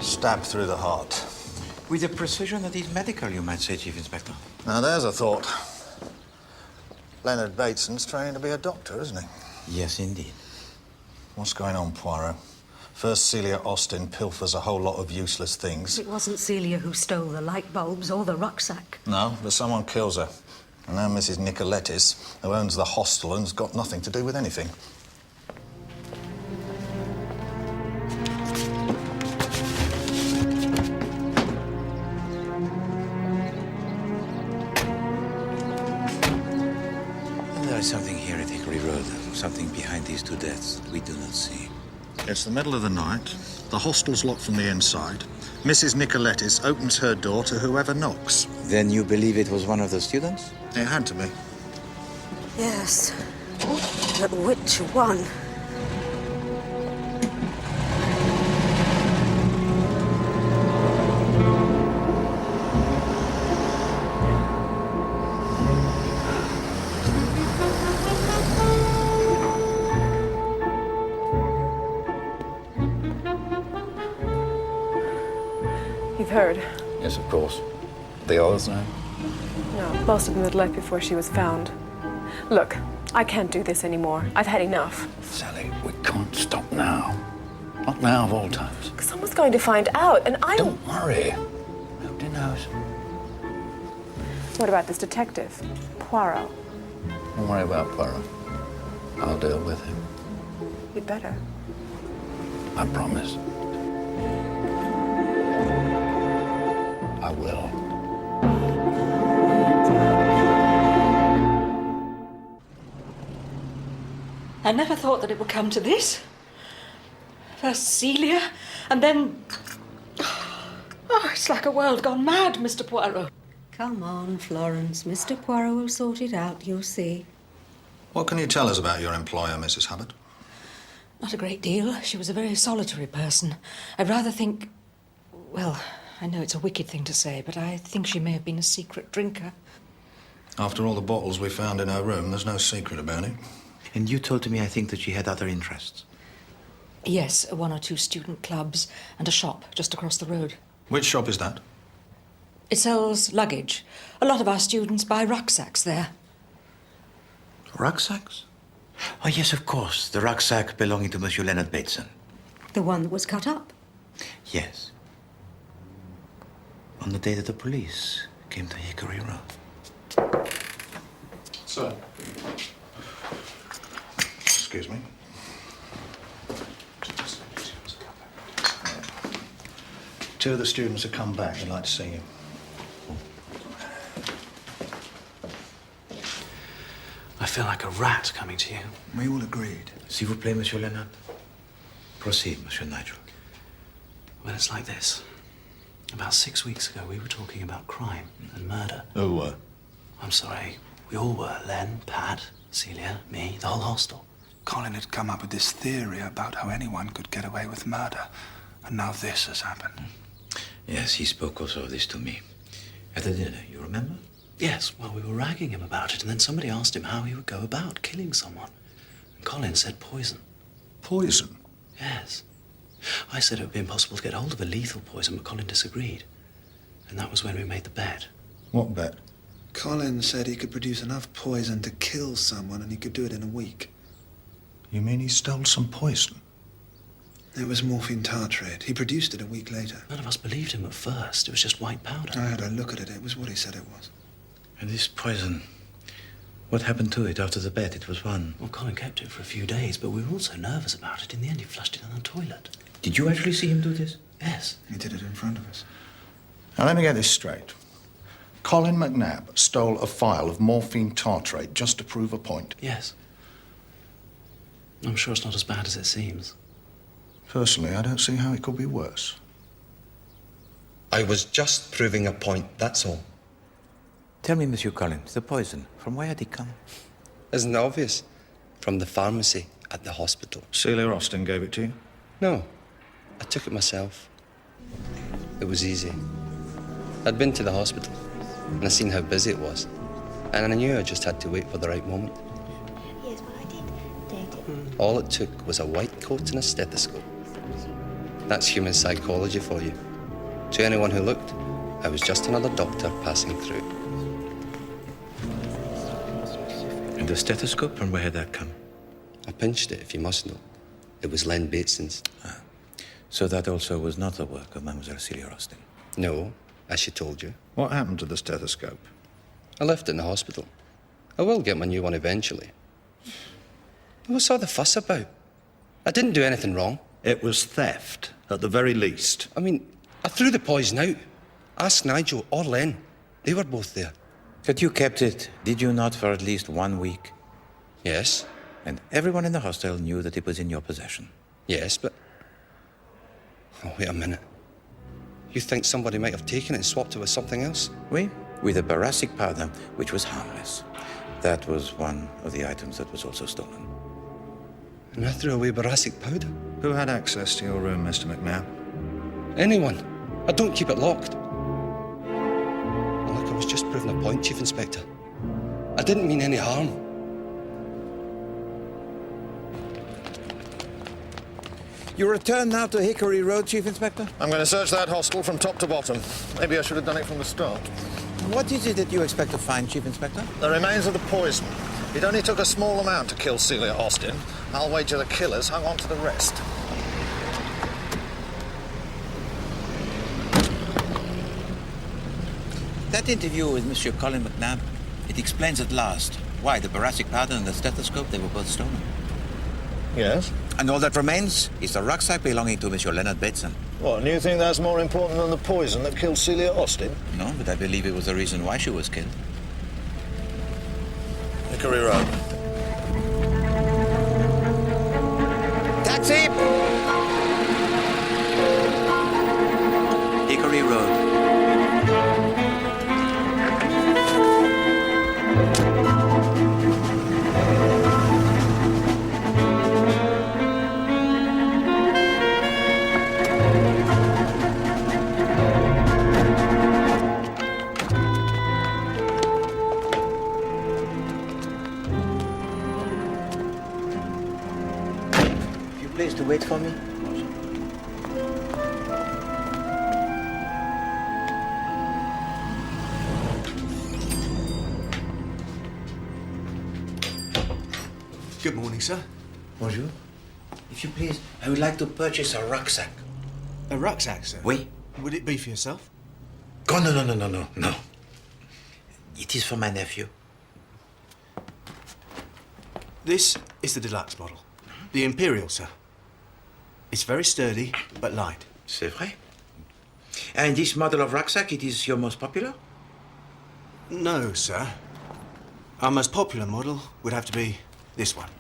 Stabbed through the heart. With the precision that is medical, you might say, Chief Inspector. Now, there's a thought. Leonard Bateson's training to be a doctor, isn't he? Yes, indeed. What's going on, Poirot? First, Celia Austin pilfers a whole lot of useless things. It wasn't Celia who stole the light bulbs or the rucksack. No, but someone kills her. And now Mrs. Nicolettis, who owns the hostel and's got nothing to do with anything. There is something here at Hickory Road, something behind these two deaths we do not see. It's the middle of the night. The hostel's locked from the inside. Mrs. Nicolettis opens her door to whoever knocks. Then you believe it was one of the students? It had to be. Yes. But which one? You've heard? Yes, of course. The others now? No, most of them had left before she was found. Look, I can't do this anymore. I've had enough. Sally, we can't stop now. Not now of all times. Someone's going to find out, and I Don't worry. Nobody knows. What about this detective, Poirot? Don't worry about Poirot. I'll deal with him. You'd better. I promise. I will. I never thought that it would come to this. First Celia, and then... Oh, it's like a world gone mad, Mr. Poirot. Come on, Florence. Mr. Poirot will sort it out, you'll see. What can you tell us about your employer, Mrs. Hubbard? Not a great deal. She was a very solitary person. I'd rather think... Well, I know it's a wicked thing to say, but I think she may have been a secret drinker. After all the bottles we found in her room, there's no secret about it. And you told me, I think, that she had other interests. Yes, one or two student clubs and a shop just across the road. Which shop is that? It sells luggage. A lot of our students buy rucksacks there. Rucksacks? Oh, yes, of course. The rucksack belonging to Monsieur Leonard Bateson. The one that was cut up. Yes. On the day that the police came to Hickory Road. Sir. Excuse me. Two of the students have come back. They'd like to see you. I feel like a rat coming to you. We all agreed. S'il vous plaît, Monsieur Leonard. Proceed, Monsieur Nigel. Well, it's like this. About 6 weeks ago, we were talking about crime and murder. Who were? I'm sorry. We all were. Len, Pat, Celia, me, the whole hostel. Colin had come up with this theory about how anyone could get away with murder. And now this has happened. Yes, he spoke also of this to me. At the dinner, you remember? Yes, well, we were ragging him about it, and then somebody asked him how he would go about killing someone. And Colin said poison. Poison? Yes. I said it would be impossible to get hold of a lethal poison, but Colin disagreed. And that was when we made the bet. What bet? Colin said he could produce enough poison to kill someone, and he could do it in a week. You mean he stole some poison? It was morphine tartrate. He produced it a week later. None of us believed him at first. It was just white powder. I had a look at it. It was what he said it was. And this poison, what happened to it after the bet? It was one. Well, Colin kept it for a few days, but we were all so nervous about it. In the end, he flushed it in the toilet. Did you actually see him do this? Yes. He did it in front of us. Now, let me get this straight. Colin McNabb stole a vial of morphine tartrate just to prove a point. Yes. I'm sure it's not as bad as it seems. Personally, I don't see how it could be worse. I was just proving a point, that's all. Tell me, Monsieur Collins, the poison, from where did it come? Isn't it obvious? From the pharmacy at the hospital. Celia Austin gave it to you? No, I took it myself. It was easy. I'd been to the hospital, and I seen how busy it was. And I knew I just had to wait for the right moment. Here's what I did. All it took was a white coat and a stethoscope. That's human psychology for you. To anyone who looked, I was just another doctor passing through. And the stethoscope, from where had that come? I pinched it, if you must know. It was Len Bateson's. So that also was not the work of Mademoiselle Celia Austin? No, as she told you. What happened to the stethoscope? I left it in the hospital. I will get my new one eventually. What's all the fuss about? I didn't do anything wrong. It was theft, at the very least. I mean, I threw the poison out. Ask Nigel or Len. They were both there. But you kept it, did you not, for at least 1 week? Yes. And everyone in the hostel knew that it was in your possession? Yes, but... Oh, wait a minute. You think somebody might have taken it and swapped it with something else? Oui, with a boracic powder, which was harmless. That was one of the items that was also stolen. And I threw away boracic powder? Who had access to your room, Mr. McNabb? Anyone. I don't keep it locked. And look, I was just proving a point, Chief Inspector. I didn't mean any harm. You return now to Hickory Road, Chief Inspector? I'm going to search that hostel from top to bottom. Maybe I should have done it from the start. What is it that you expect to find, Chief Inspector? The remains of the poison. It only took a small amount to kill Celia Austin. I'll wager the killers hung on to the rest. That interview with Monsieur Colin McNabb, it explains at last why the boracic powder and the stethoscope, they were both stolen. Yes? And all that remains is the rucksack belonging to Monsieur Leonard Bateson. What, and you think that's more important than the poison that killed Celia Austin? No, but I believe it was the reason why she was killed. Hickory Road. Taxi! Hickory Road. Please to wait for me. Good morning, sir. Bonjour. If you please, I would like to purchase a rucksack. A rucksack, sir? Oui. Would it be for yourself? Oh, no. It is for my nephew. This is the deluxe model. The Imperial, sir. It's very sturdy, but light. C'est vrai. And this model of rucksack, it is your most popular? No, sir. Our most popular model would have to be this one.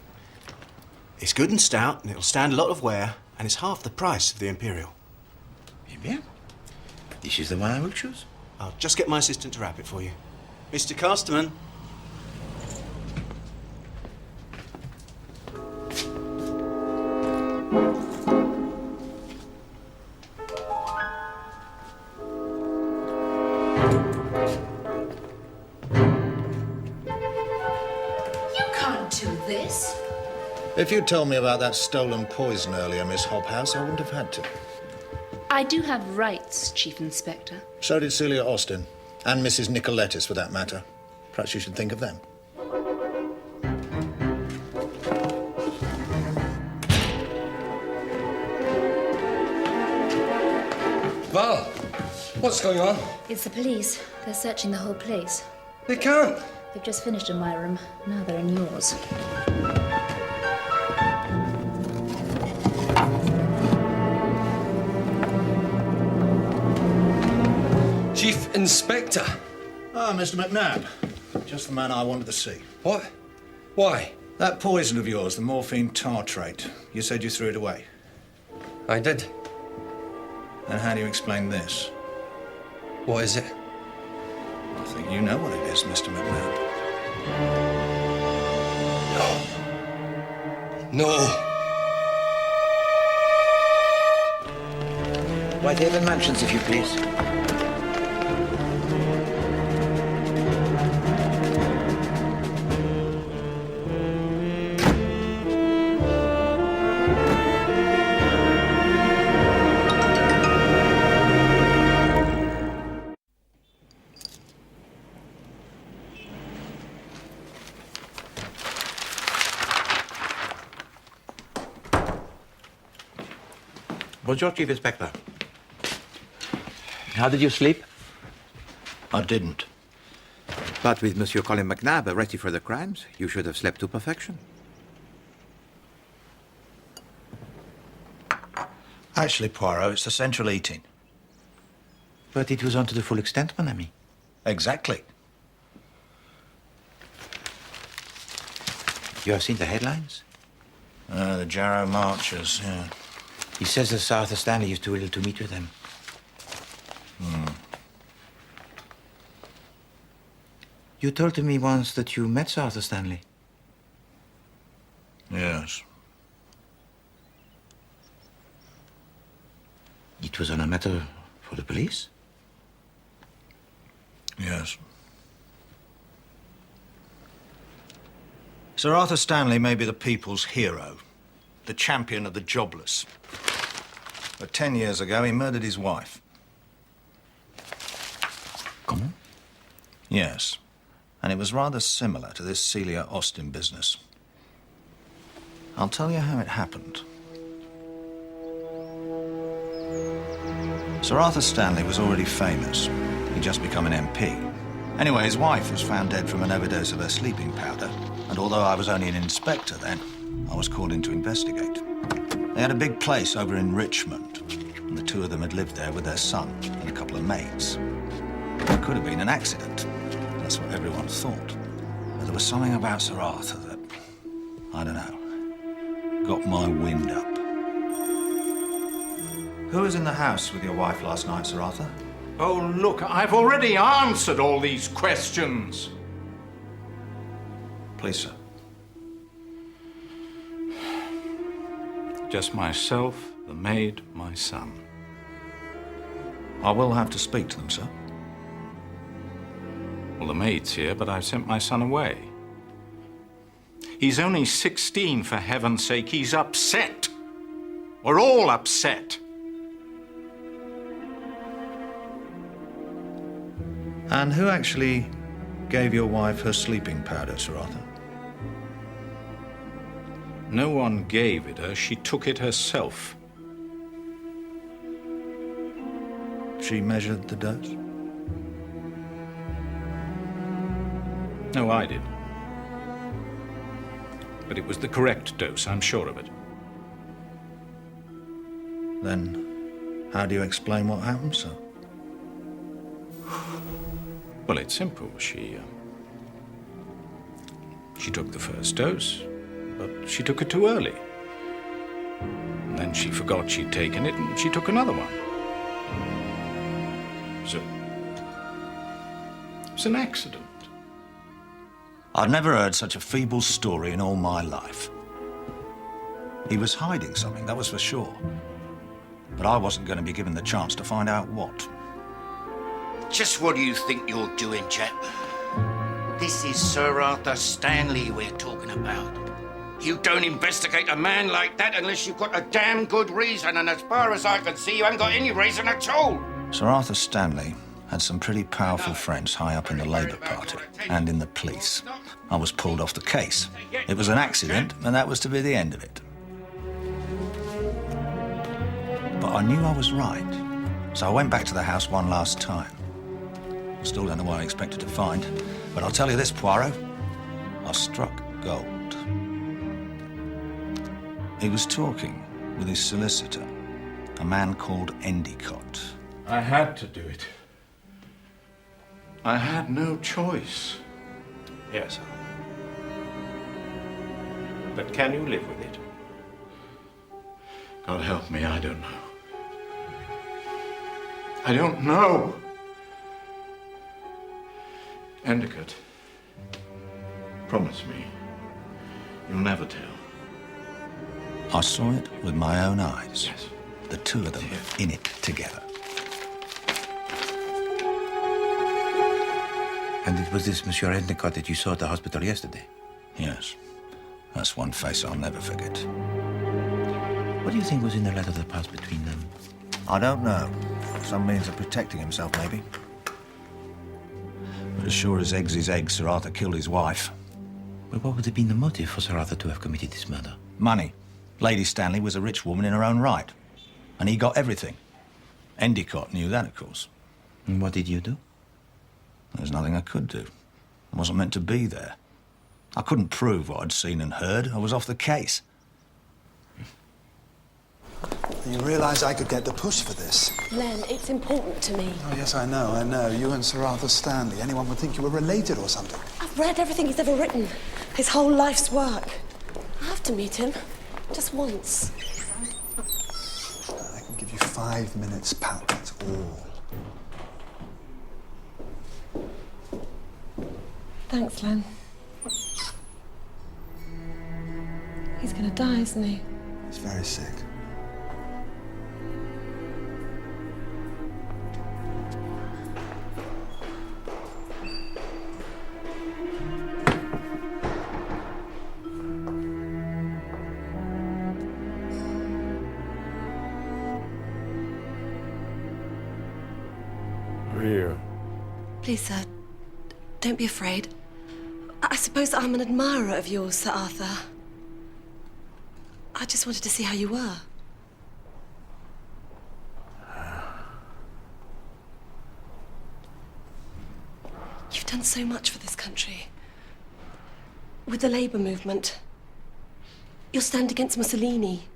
It's good and stout, and it'll stand a lot of wear, and it's half the price of the Imperial. Eh bien. This is the one I will choose. I'll just get my assistant to wrap it for you. Mr. Casterman. If you'd told me about that stolen poison earlier, Miss Hobhouse, I wouldn't have had to. I do have rights, Chief Inspector. So did Celia Austin. And Mrs. Nicolettis, for that matter. Perhaps you should think of them. Val, what's going on? It's the police. They're searching the whole place. They can't. They've just finished in my room. Now they're in yours. Chief Inspector. Ah, Mr. McNabb. Just the man I wanted to see. What? Why? That poison of yours, the morphine tartrate. You said you threw it away. I did. Then how do you explain this? What is it? I think you know what it is, Mr. McNabb. No. Whitehaven Mansions, if you please. Bonjour, Chief Inspector. How did you sleep? I didn't. But with Monsieur Colin McNabb arrested for the crimes, you should have slept to perfection. Actually, Poirot, it's the central heating. But it was on to the full extent, mon ami. Exactly. You have seen the headlines? The Jarrow marchers, yeah. He says that Sir Arthur Stanley is too ill to meet with them. You told me once that you met Sir Arthur Stanley. Yes. It was on a matter for the police? Yes. Sir Arthur Stanley may be the people's hero, the champion of the jobless. But 10 years ago, he murdered his wife. Comment? Yes. And it was rather similar to this Celia Austin business. I'll tell you how it happened. Sir Arthur Stanley was already famous. He'd just become an MP. Anyway, his wife was found dead from an overdose of her sleeping powder, and although I was only an inspector then, I was called in to investigate. They had a big place over in Richmond, and the two of them had lived there with their son and a couple of maids. It could have been an accident. That's what everyone thought. But there was something about Sir Arthur that, I don't know, got my wind up. Who was in the house with your wife last night, Sir Arthur? Oh, look, I've already answered all these questions. Please, sir. Just myself, the maid, my son. I will have to speak to them, sir. Well, the maid's here, but I've sent my son away. He's only 16, for heaven's sake. He's upset. We're all upset. And who actually gave your wife her sleeping powder, Sir Arthur? No one gave it her. She took it herself. She measured the dose? No, I did. But it was the correct dose, I'm sure of it. Then, how do you explain what happened, sir? Well, it's simple. She took the first dose, but she took it too early. And then she forgot she'd taken it, and she took another one. So, it was an accident. I've never heard such a feeble story in all my life. He was hiding something, that was for sure. But I wasn't going to be given the chance to find out what. Just what do you think you're doing, chap? This is Sir Arthur Stanley we're talking about. You don't investigate a man like that unless you've got a damn good reason, and as far as I can see, you haven't got any reason at all. Sir Arthur Stanley had some pretty powerful friends high up in the Labour Party and in the police. I was pulled off the case. It was an accident, and that was to be the end of it. But I knew I was right, so I went back to the house one last time. I still don't know what I expected to find, but I'll tell you this, Poirot. I struck gold. He was talking with his solicitor, a man called Endicott. I had to do it. I had no choice. Yes, sir. But can you live with it? God help me, I don't know. I don't know. Endicott, promise me you'll never tell. I saw it with my own eyes. Yes. The two of them in it together. And it was this Monsieur Endicott that you saw at the hospital yesterday? Yes. That's one face I'll never forget. What do you think was in the letter that passed between them? I don't know. Some means of protecting himself, maybe. But as sure as eggs is eggs, Sir Arthur killed his wife. Well, what would have been the motive for Sir Arthur to have committed this murder? Money. Lady Stanley was a rich woman in her own right. And he got everything. Endicott knew that, of course. And what did you do? There's nothing I could do. I wasn't meant to be there. I couldn't prove what I'd seen and heard. I was off the case. You realise I could get the push for this? Len, it's important to me. Oh, yes, I know. You and Sir Arthur Stanley. Anyone would think you were related or something. I've read everything he's ever written. His whole life's work. I have to meet him. Just once. I can give you 5 minutes, pal. That's all. Thanks, Len. He's gonna die, isn't he? He's very sick. Real. Please, sir, don't be afraid. I suppose I'm an admirer of yours, Sir Arthur. I just wanted to see how you were. You've done so much for this country. With the Labour movement. Your stand against Mussolini.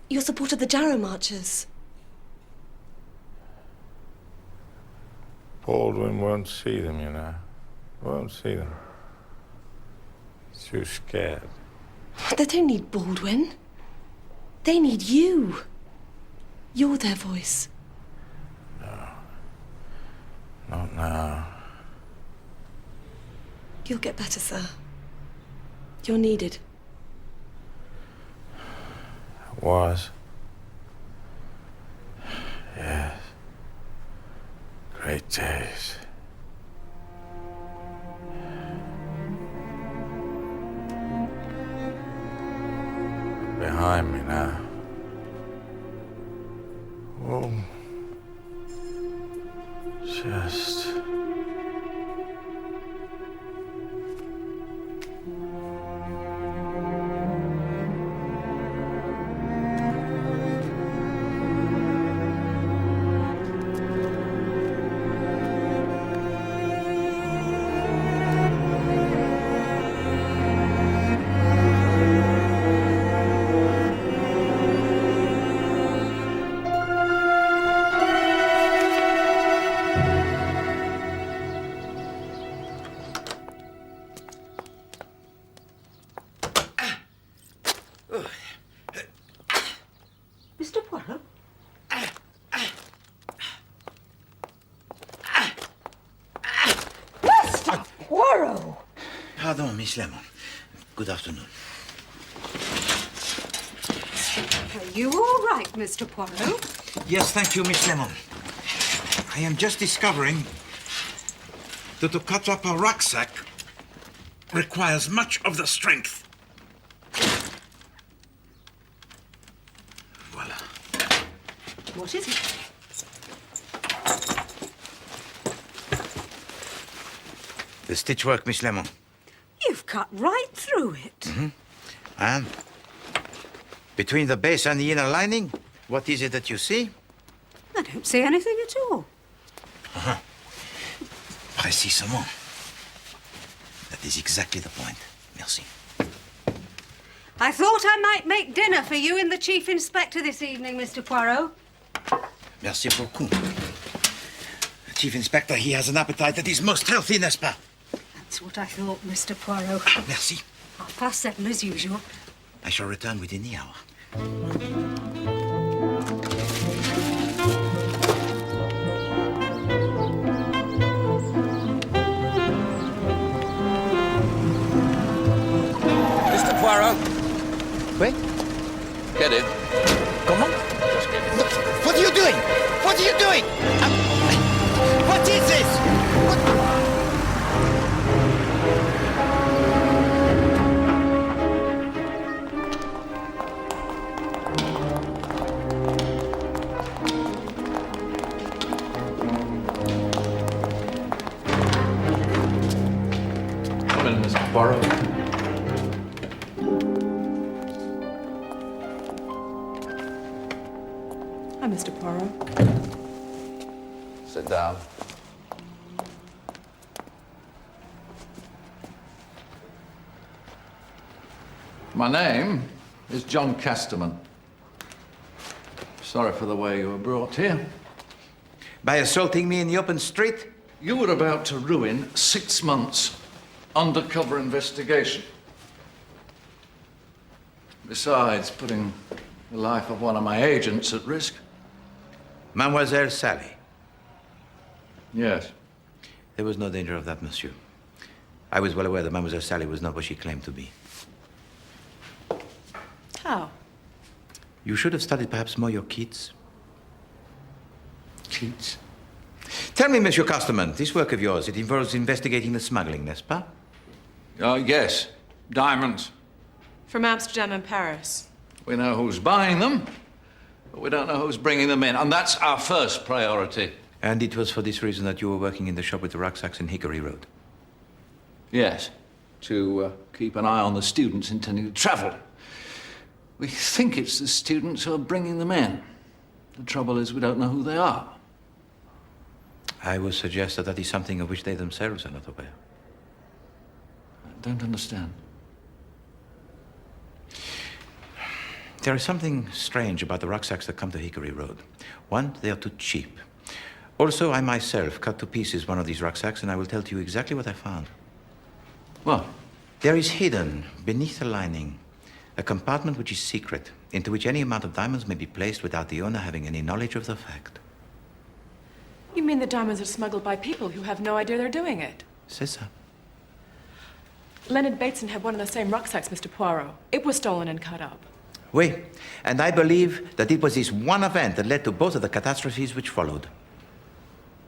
Your support of the Jarrow marchers. Baldwin won't see them, you know. Won't see them. Too scared. They don't need Baldwin. They need you. You're their voice. Not now. You'll get better, sir. You're needed. Was. Yes. Great days. Behind me now. Oh. Just. Mr. Poirot? Mr. Poirot! Pardon, Miss Lemon. Good afternoon. Are you all right, Mr. Poirot? Yes, thank you, Miss Lemon. I am just discovering that to cut up a rucksack requires much of the strength. Voila. What is it? The stitchwork, Miss Lemon. You've cut right through it. Mm-hmm. And between the base and the inner lining, what is it that you see? I don't see anything at all. Uh-huh. Précisément. That is exactly the point. Merci. I thought I might make dinner for you and the Chief Inspector this evening, Mr. Poirot. Merci beaucoup. Chief Inspector, he has an appetite that is most healthy, n'est-ce pas? That's what I thought, Mr. Poirot. Merci. 7:30 as usual. I shall return within the hour. Poirot. Wait. Get in. Come on. Just get in. What are you doing? What are you doing? What is this? Come in, Mr. Poirot. Hi, Mr. Poirot. Sit down. My name is John Casterman. Sorry for the way you were brought here. By assaulting me in the open street? You were about to ruin 6 months undercover investigation. Besides putting the life of one of my agents at risk. Mademoiselle Sally. Yes. There was no danger of that, monsieur. I was well aware that Mademoiselle Sally was not what she claimed to be. How? You should have studied perhaps more your Keats. Keats? Tell me, Monsieur Casterman, this work of yours, it involves investigating the smuggling, n'est-ce pas? Yes. Diamonds. From Amsterdam and Paris. We know who's buying them, but we don't know who's bringing them in. And that's our first priority. And it was for this reason that you were working in the shop with the rucksacks in Hickory Road? Yes. To keep an eye on the students intending to travel. We think it's the students who are bringing them in. The trouble is we don't know who they are. I would suggest that that is something of which they themselves are not aware. I don't understand. There is something strange about the rucksacks that come to Hickory Road. One, they are too cheap. Also, I myself cut to pieces one of these rucksacks, and I will tell you exactly what I found. What? There is hidden, beneath the lining, a compartment which is secret, into which any amount of diamonds may be placed without the owner having any knowledge of the fact. You mean the diamonds are smuggled by people who have no idea they're doing it? C'est ça. Leonard Bateson had one of the same rucksacks, Mr. Poirot. It was stolen and cut up. Oui, and I believe that it was this one event that led to both of the catastrophes which followed.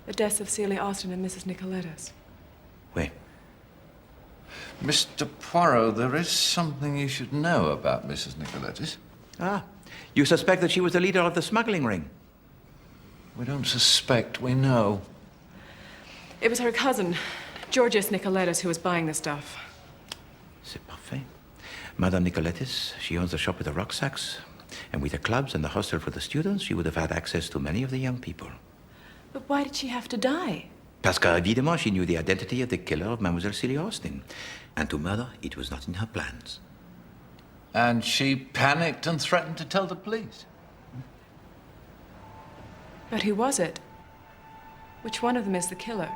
The deaths of Celia Austin and Mrs. Nicoletis. Oui. Mr. Poirot, there is something you should know about Mrs. Nicoletis. Ah, you suspect that she was the leader of the smuggling ring? We don't suspect, we know. It was her cousin, Georgius Nicoletis, who was buying the stuff. C'est parfait. Madame Nicoletis, she owns the shop with the rucksacks. And with the clubs and the hostel for the students, she would have had access to many of the young people. But why did she have to die? Parce que, évidemment, she knew the identity of the killer of Mademoiselle Celia Austin. And to murder, it was not in her plans. And she panicked and threatened to tell the police. But who was it? Which one of them is the killer?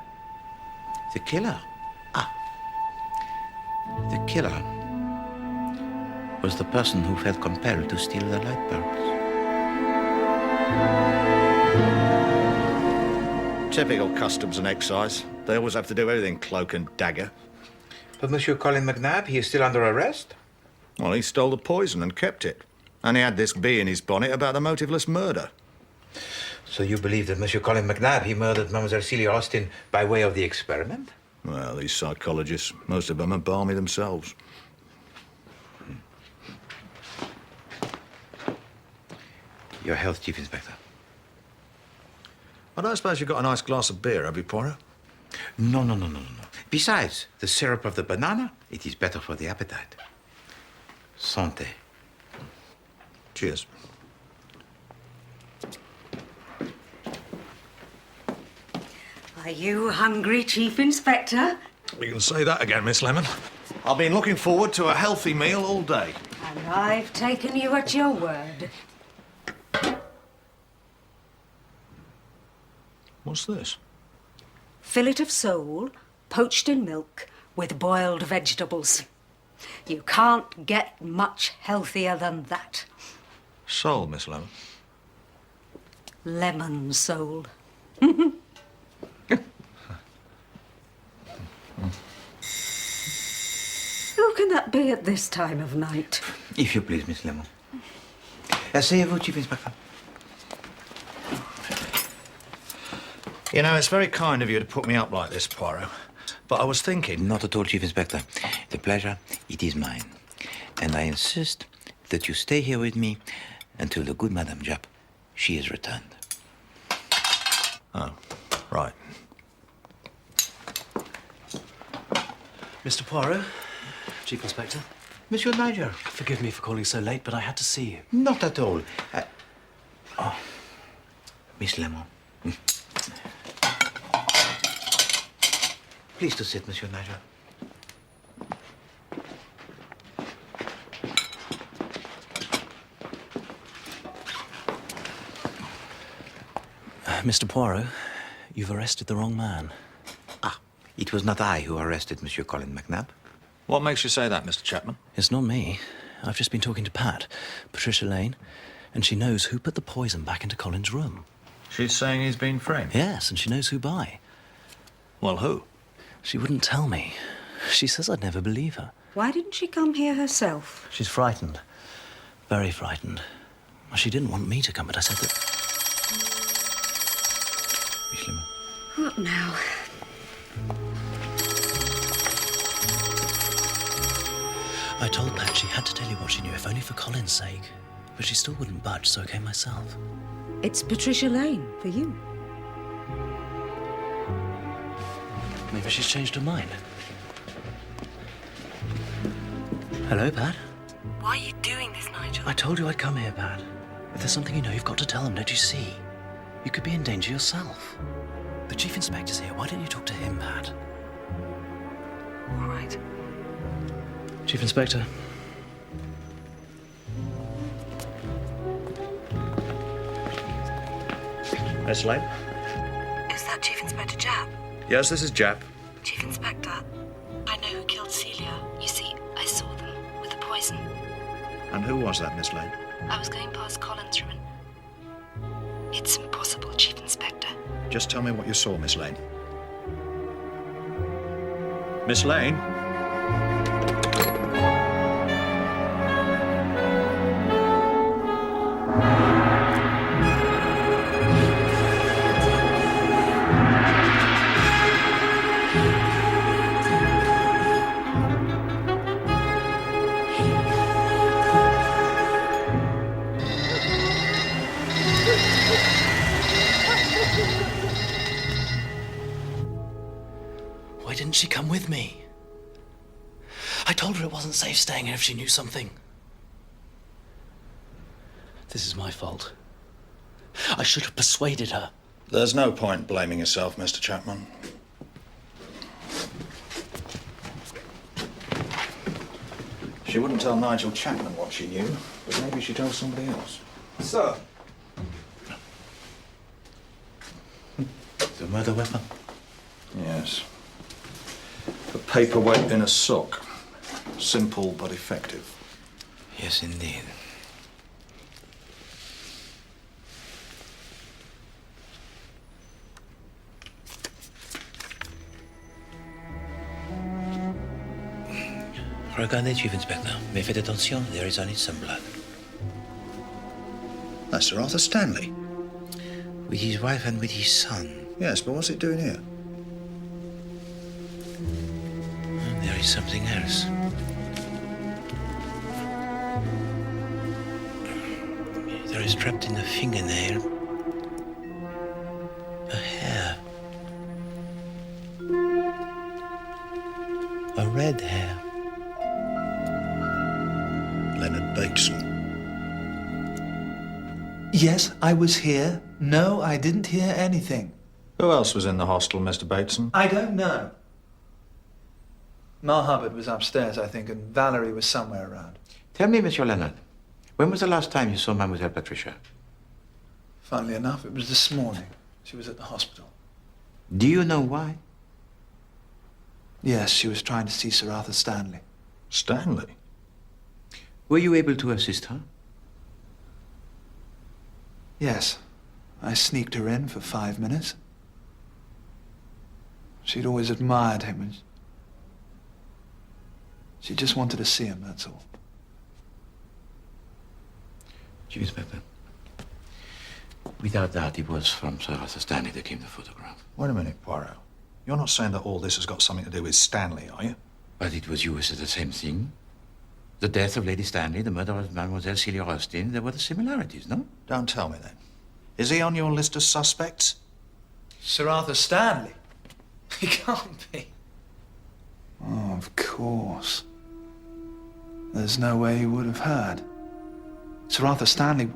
The killer? Ah. The killer was the person who felt compelled to steal the light bulbs. Typical customs and excise. They always have to do everything cloak and dagger. But Monsieur Colin McNabb, he is still under arrest? Well, he stole the poison and kept it. And he had this bee in his bonnet about the motiveless murder. So you believe that Monsieur Colin McNabb, he murdered Mademoiselle Celia Austin by way of the experiment? Well, these psychologists, most of them are balmy themselves. Your health, Chief Inspector. I don't suppose you've got a nice glass of beer, have you, Poirot? No. Besides, the syrup of the banana, it is better for the appetite. Santé. Cheers. Are you hungry, Chief Inspector? You can say that again, Miss Lemon. I've been looking forward to a healthy meal all day. And I've taken you at your word. What's this? Fillet of sole, poached in milk, with boiled vegetables. You can't get much healthier than that. Sole, Miss Lemon. Lemon sole. Who can that be at this time of night? If you please, Miss Lemon. Asseyez-vous, Chief Inspector. You know, it's very kind of you to put me up like this, Poirot. But I was thinking... Not at all, Chief Inspector. The pleasure, it is mine. And I insist that you stay here with me until the good Madame Jupp, she is returned. Oh, right. Mr. Poirot, Chief Inspector. Monsieur Nigel. Forgive me for calling so late, but I had to see you. Not at all. Oh, Miss Lemon. Please to sit, Monsieur Nigel. Mr. Poirot, you've arrested the wrong man. Ah, it was not I who arrested Monsieur Colin McNabb. What makes you say that, Mr. Chapman? It's not me. I've just been talking to Pat, Patricia Lane, and she knows who put the poison back into Colin's room. She's saying he's been framed? Yes, and she knows who by. Well, who? She wouldn't tell me. She says I'd never believe her. Why didn't she come here herself? She's frightened. Very frightened. Well, she didn't want me to come, but I said that... Miss Lemon. What now? I told Pat she had to tell you what she knew, if only for Colin's sake. But she still wouldn't budge, so I came myself. It's Patricia Lane, for you. Maybe she's changed her mind. Hello, Pat. Why are you doing this, Nigel? I told you I'd come here, Pat. If there's something you know, you've got to tell them, don't you see? You could be in danger yourself. The Chief Inspector's here. Why don't you talk to him, Pat? All right. Chief Inspector. Miss Lane? Is that Chief Inspector Japp? Yes, this is Japp. Chief Inspector, I know who killed Celia. You see, I saw them with the poison. And who was that, Miss Lane? I was going past Colin's room and... It's impossible, Chief Inspector. Just tell me what you saw, Miss Lane. Miss Lane? Why didn't she come with me? I told her it wasn't safe staying here if she knew something. This is my fault. I should have persuaded her. There's no point blaming yourself, Mr. Chapman. She wouldn't tell Nigel Chapman what she knew, but maybe she told somebody else. Sir. The murder weapon? Yes. A paperweight in a sock. Simple but effective. Yes, indeed. Regardez, Chief Inspector. Mais faites attention, there is on it some blood. That's Sir Arthur Stanley. With his wife and with his son. Yes, but what's it doing here? There is something else. There is trapped in the fingernail a hair. A red hair. Leonard Bateson. Yes, I was here. No, I didn't hear anything. Who else was in the hostel, Mr. Bateson? I don't know. Ma Hubbard was upstairs, I think, and Valerie was somewhere around. Tell me, Monsieur Leonard, when was the last time you saw Mademoiselle Patricia? Funnily enough, it was this morning. She was at the hospital. Do you know why? Yes, she was trying to see Sir Arthur Stanley. Stanley? Were you able to assist her? Yes. I sneaked her in for 5 minutes. She'd always admired him. And She just wanted to see him, that's all. Chief Inspector, without doubt, it was from Sir Arthur Stanley that came the photograph. Wait a minute, Poirot. You're not saying that all this has got something to do with Stanley, are you? But it was you who said the same thing. The death of Lady Stanley, the murder of Mademoiselle Celia Austin, there were the similarities, no? Don't tell me then. Is he on your list of suspects? Sir Arthur Stanley? He can't be. Oh, of course. There's no way he would have heard. Sir Arthur Stanley...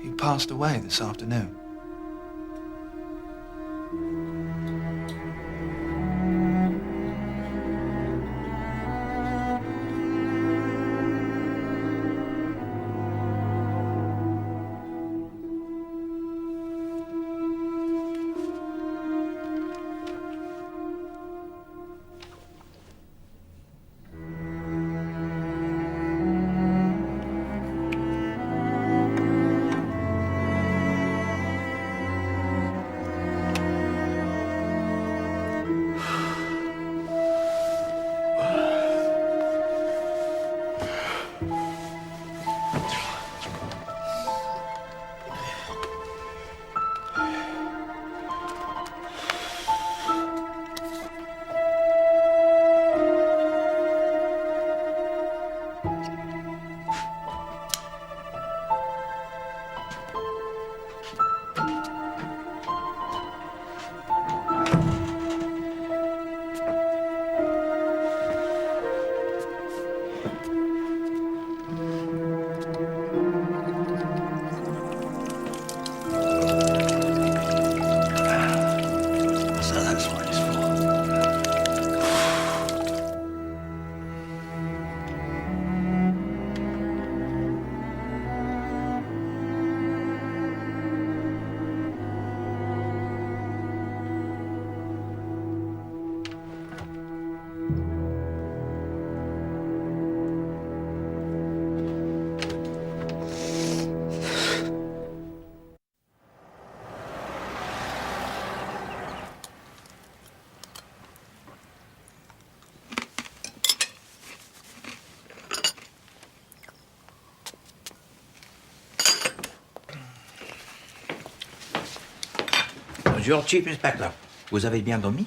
He passed away this afternoon. Bonjour, Chief Inspector. Vous avez bien dormi?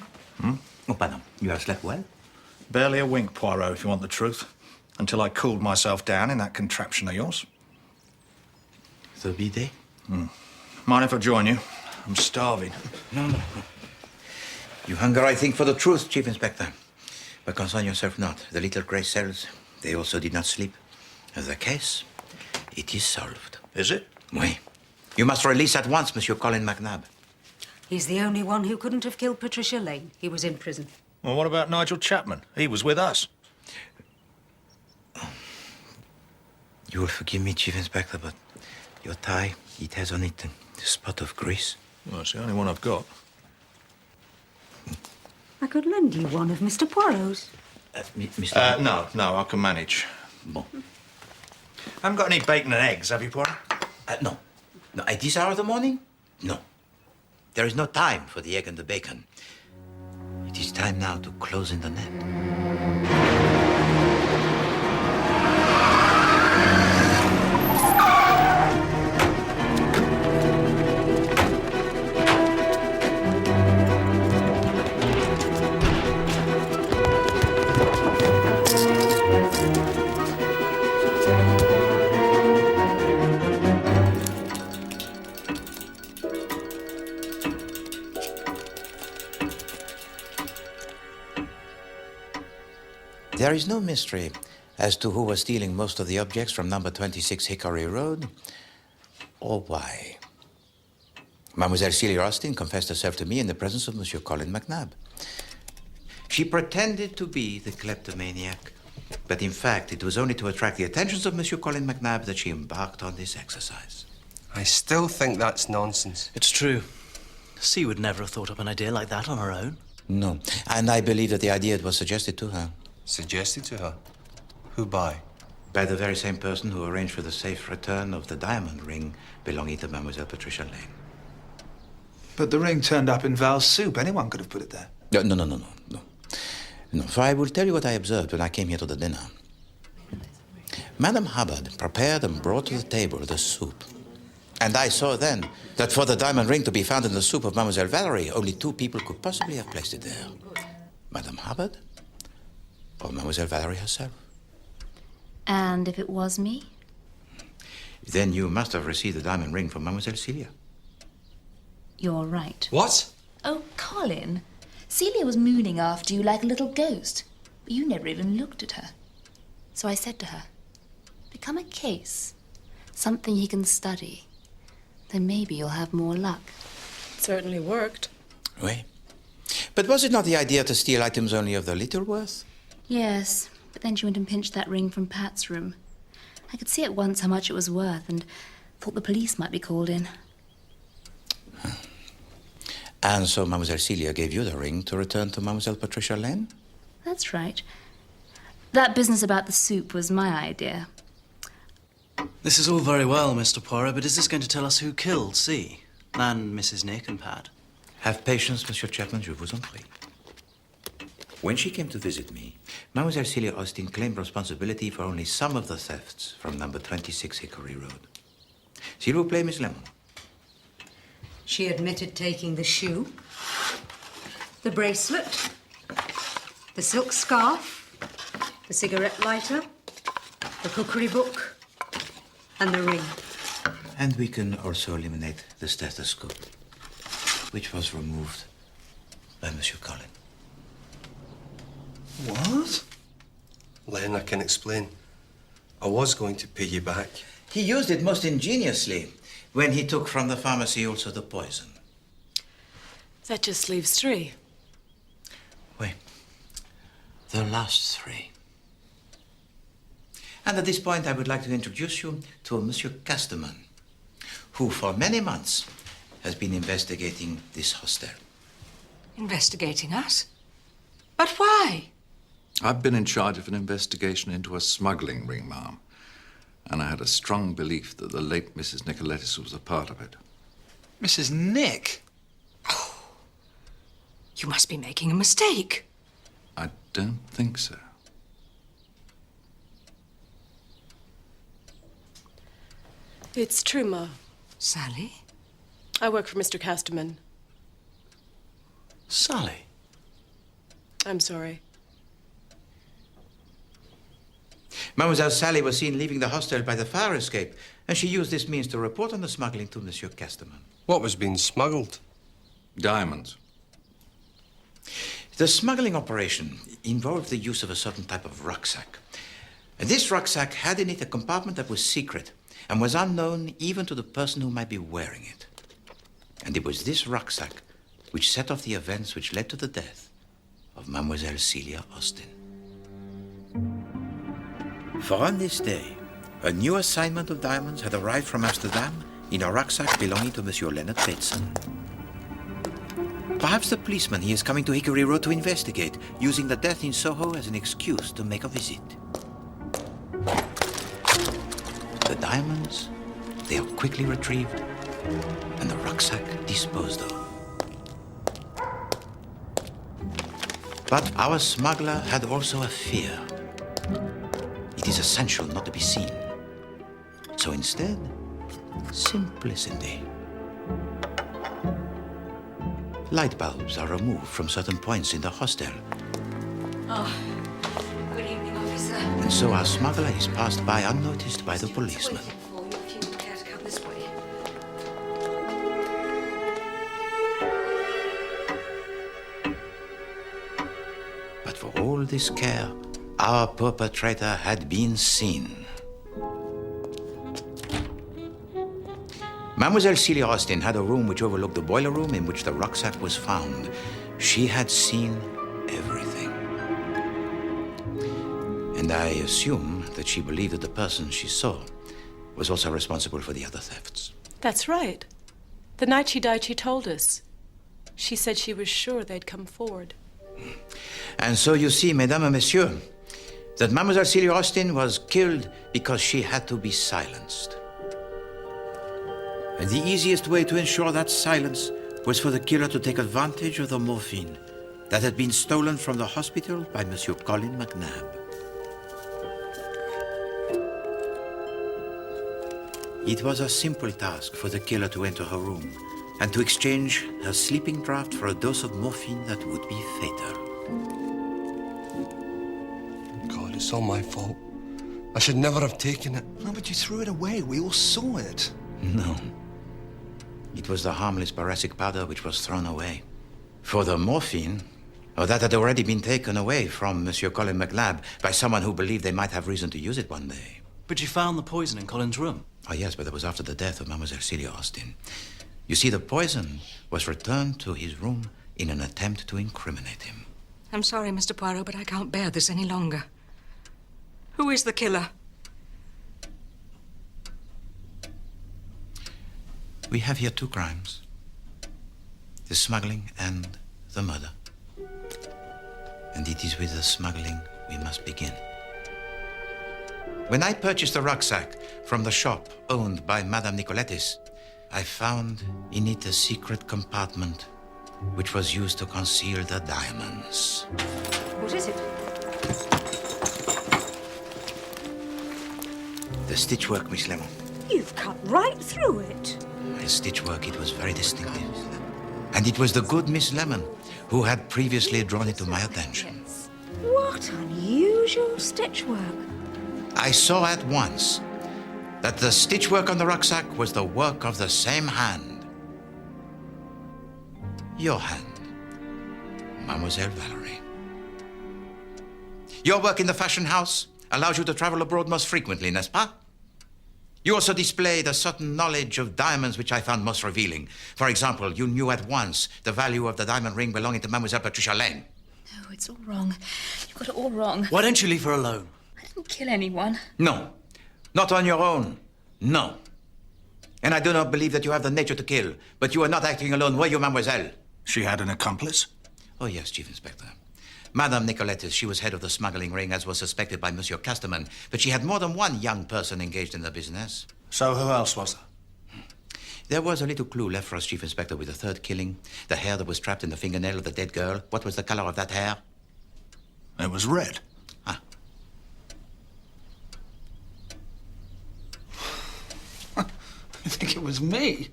Oh, pardon. You have slept well? Barely a wink, Poirot, if you want the truth. Until I cooled myself down in that contraption of yours. The bidet? Mind if I join you? I'm starving. No. You hunger, I think, for the truth, Chief Inspector. But concern yourself not. The little grey cells, they also did not sleep. The case, it is solved. Is it? Oui. You must release at once Monsieur Colin McNabb. He's the only one who couldn't have killed Patricia Lane. He was in prison. Well, what about Nigel Chapman? He was with us. You will forgive me, Chief Inspector, but your tie, it has on it a spot of grease. Well, it's the only one I've got. I could lend you one of Mr. Poirot's. Mr. No, I can manage. Bon. Haven't got any bacon and eggs, have you, Poirot? No. No, at this hour of the morning? No. There is no time for the egg and the bacon. It is time now to close in the net. There is no mystery as to who was stealing most of the objects from number 26 Hickory Road, or why. Mademoiselle Celia Austin confessed herself to me in the presence of Monsieur Colin McNabb. She pretended to be the kleptomaniac, but in fact, it was only to attract the attentions of Monsieur Colin McNabb that she embarked on this exercise. I still think that's nonsense. It's true. C would never have thought up an idea like that on her own. No, and I believe that the idea was suggested to her. Suggested to her? Who by? By the very same person who arranged for the safe return of the diamond ring belonging to Mademoiselle Patricia Lane. But the ring turned up in Val's soup. Anyone could have put it there. No. No, for I will tell you what I observed when I came here to the dinner. Madame Hubbard prepared and brought to the table the soup. And I saw then that for the diamond ring to be found in the soup of Mademoiselle Valerie, only two people could possibly have placed it there. Madame Hubbard or Mademoiselle Valerie herself. And if it was me? Then you must have received the diamond ring from Mademoiselle Celia. You're right. What? Oh, Colin. Celia was mooning after you like a little ghost, but you never even looked at her. So I said to her, become a case, something he can study. Then maybe you'll have more luck. Certainly worked. Oui. But was it not the idea to steal items only of the little worth? Yes, but then she went and pinched that ring from Pat's room. I could see at once how much it was worth and thought the police might be called in. And so Mademoiselle Celia gave you the ring to return to Mademoiselle Patricia Len? That's right. That business about the soup was my idea. This is all very well, Mr. Poirot, but is this going to tell us who killed C? And Mrs. Nick and Pat? Have patience, Monsieur Chapman, je vous en prie. When she came to visit me, Mademoiselle Celia Austin claimed responsibility for only some of the thefts from number 26 Hickory Road. S'il vous plaît, Miss Lemon. She admitted taking the shoe, the bracelet, the silk scarf, the cigarette lighter, the cookery book, and the ring. And we can also eliminate the stethoscope, which was removed by Monsieur Colin. What? Len, I can explain. I was going to pay you back. He used it most ingeniously when he took from the pharmacy also the poison. That just leaves 3. Wait. The last 3. And at this point, I would like to introduce you to Monsieur Casterman, who for many months has been investigating this hostel. Investigating us? But why? I've been in charge of an investigation into a smuggling ring, ma'am. And I had a strong belief that the late Mrs. Nicolettis was a part of it. Mrs. Nick? Oh, you must be making a mistake. I don't think so. It's true, Ma. Sally? I work for Mr. Casterman. Sally? I'm sorry. Mademoiselle Sally was seen leaving the hostel by the fire escape, and she used this means to report on the smuggling to Monsieur Casterman. What was being smuggled? Diamonds. The smuggling operation involved the use of a certain type of rucksack. And this rucksack had in it a compartment that was secret and was unknown even to the person who might be wearing it. And it was this rucksack which set off the events which led to the death of Mademoiselle Celia Austin. For on this day, a new assignment of diamonds had arrived from Amsterdam in a rucksack belonging to Monsieur Leonard Bateson. Perhaps the policeman he is coming to Hickory Road to investigate, using the death in Soho as an excuse to make a visit. The diamonds, they are quickly retrieved, and the rucksack disposed of. But our smuggler had also a fear. It is essential not to be seen. So instead, simplicity. Light bulbs are removed from certain points in the hostel. Oh, good evening, officer. And so our smuggler is passed by unnoticed by the policeman. For you, if you would care to come this way. But for all this care, our perpetrator had been seen. Mademoiselle Celia Austin had a room which overlooked the boiler room in which the rucksack was found. She had seen everything. And I assume that she believed that the person she saw was also responsible for the other thefts. That's right. The night she died, she told us. She said she was sure they'd come forward. And so you see, mesdames and messieurs, that Mademoiselle Celia Austin was killed because she had to be silenced. And the easiest way to ensure that silence was for the killer to take advantage of the morphine that had been stolen from the hospital by Monsieur Colin McNabb. It was a simple task for the killer to enter her room and to exchange her sleeping draught for a dose of morphine that would be fatal. God, it's all my fault. I should never have taken it. No, but you threw it away. We all saw it. No. It was the harmless boracic powder which was thrown away. For the morphine, that had already been taken away from Monsieur Colin McNabb by someone who believed they might have reason to use it one day. But you found the poison in Colin's room. Oh, yes, but that was after the death of Mademoiselle Celia Austin. You see, the poison was returned to his room in an attempt to incriminate him. I'm sorry, Mr. Poirot, but I can't bear this any longer. Who is the killer? We have here two crimes. The smuggling and the murder. And it is with the smuggling we must begin. When I purchased the rucksack from the shop owned by Madame Nicolettis, I found in it a secret compartment which was used to conceal the diamonds. What is it? The stitchwork, Miss Lemon. You've cut right through it. The stitchwork, it was very distinctive. And it was the good Miss Lemon who had previously drawn it to my attention. What unusual stitchwork. I saw at once that the stitchwork on the rucksack was the work of the same hand. Your hand, Mademoiselle Valerie. Your work in the fashion house allows you to travel abroad most frequently, n'est-ce pas? You also displayed a certain knowledge of diamonds which I found most revealing. For example, you knew at once the value of the diamond ring belonging to Mademoiselle Patricia Lane. No, it's all wrong. You've got it all wrong. Why don't you leave her alone? I didn't kill anyone. No, not on your own. No. And I do not believe that you have the nature to kill. But you are not acting alone, were you, mademoiselle? She had an accomplice? Oh, yes, Chief Inspector. Madame Nicolettis, she was head of the smuggling ring, as was suspected by Monsieur Casterman. But she had more than one young person engaged in the business. So who else was there? There was a little clue left for us, Chief Inspector, with the third killing. The hair that was trapped in the fingernail of the dead girl. What was the color of that hair? It was red. Ah. I think it was me.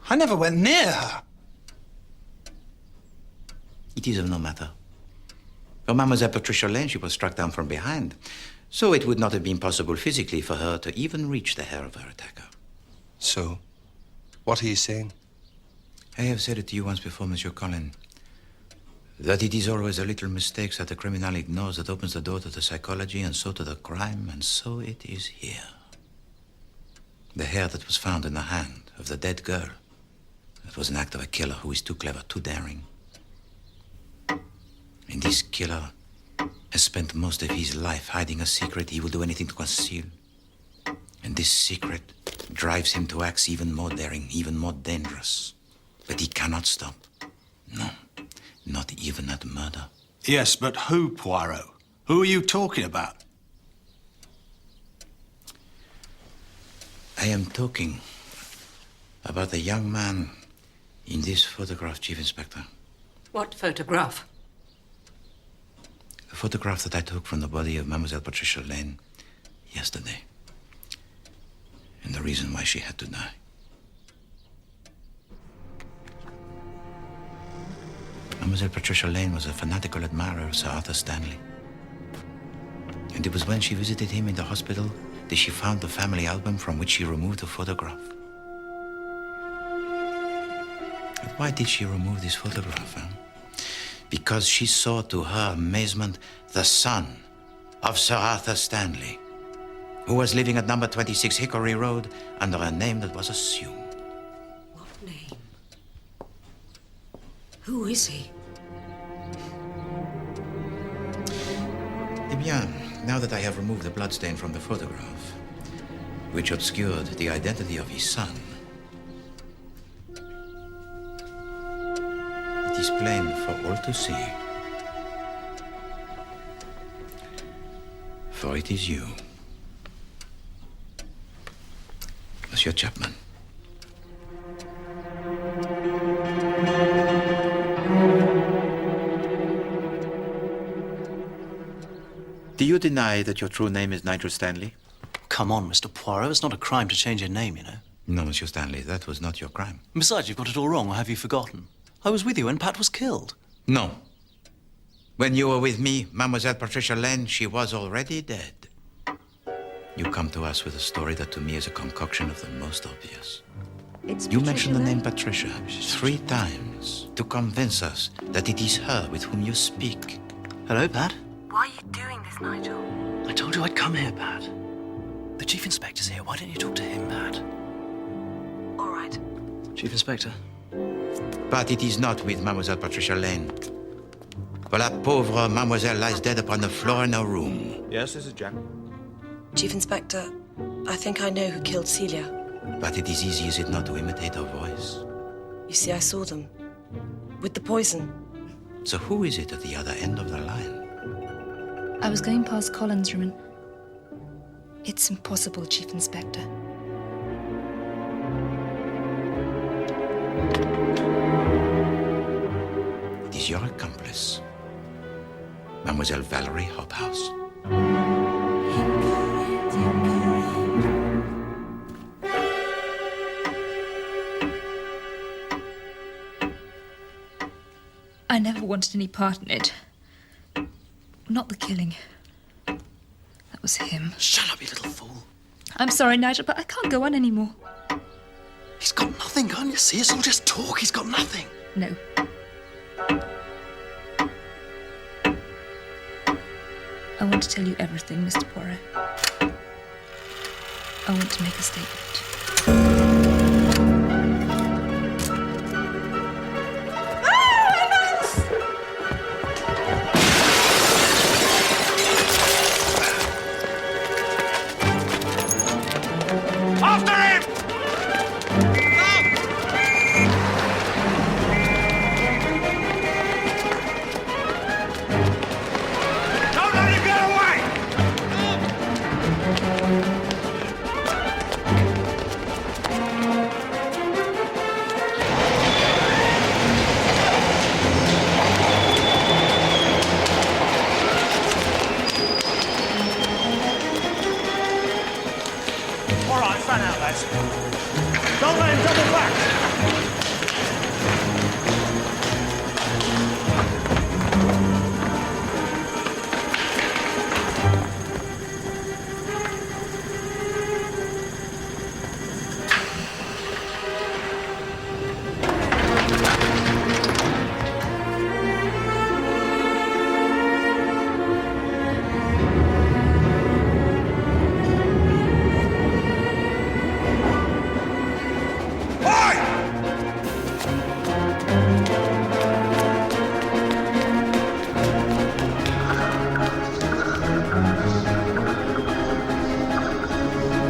I never went near her. It is of no matter. For Mademoiselle Patricia Lane, she was struck down from behind. So it would not have been possible physically for her to even reach the hair of her attacker. So, what are you saying? I have said it to you once before, Monsieur Colin, that it is always the little mistakes that the criminal ignores that opens the door to the psychology and so to the crime, and so it is here. The hair that was found in the hand of the dead girl, that was an act of a killer who is too clever, too daring. And this killer has spent most of his life hiding a secret he will do anything to conceal. And this secret drives him to acts even more daring, even more dangerous. But he cannot stop. No, not even at murder. Yes, but who, Poirot? Who are you talking about? I am talking about the young man in this photograph, Chief Inspector. What photograph? A photograph that I took from the body of Mademoiselle Patricia Lane yesterday. And the reason why she had to die. Mademoiselle Patricia Lane was a fanatical admirer of Sir Arthur Stanley. And it was when she visited him in the hospital that she found the family album from which she removed the photograph. And why did she remove this photograph, huh? Because she saw, to her amazement, the son of Sir Arthur Stanley, who was living at number 26 Hickory Road under a name that was assumed. What name? Who is he? Eh bien, now that I have removed the bloodstain from the photograph, which obscured the identity of his son, it is plain for all to see. For it is you, Monsieur Chapman. Do you deny that your true name is Nigel Stanley? Come on, Mr. Poirot. It's not a crime to change your name, you know. No, Monsieur Stanley, that was not your crime. Besides, you've got it all wrong, or have you forgotten? I was with you when Pat was killed. No. When you were with me, Mademoiselle Patricia Lane, she was already dead. You come to us with a story that to me is a concoction of the most obvious. You mentioned the name Patricia 3 times to convince us that it is her with whom you speak. Hello, Pat. Why are you doing this, Nigel? I told you I'd come here, Pat. The Chief Inspector's here. Why don't you talk to him, Pat? All right. Chief Inspector. But it is not with Mademoiselle Patricia Lane. For la pauvre Mademoiselle lies dead upon the floor in her room. Yes, this is Jack. Chief Inspector, I think I know who killed Celia. But it is easy, is it not, to imitate her voice? You see, I saw them. With the poison. So who is it at the other end of the line? I was going past Colin's room and... It's impossible, Chief Inspector. It is your accomplice, Mademoiselle Valerie Hobhouse. I never wanted any part in it. Not the killing. That was him. Shut up, you little fool. I'm sorry, Nigel, but I can't go on anymore. He's got nothing, can't you see? It's all just talk. He's got nothing. No. I want to tell you everything, Mr. Poirot. I want to make a statement. After him! Don't let him get away! All right, fan out, lads. Don't let him double back.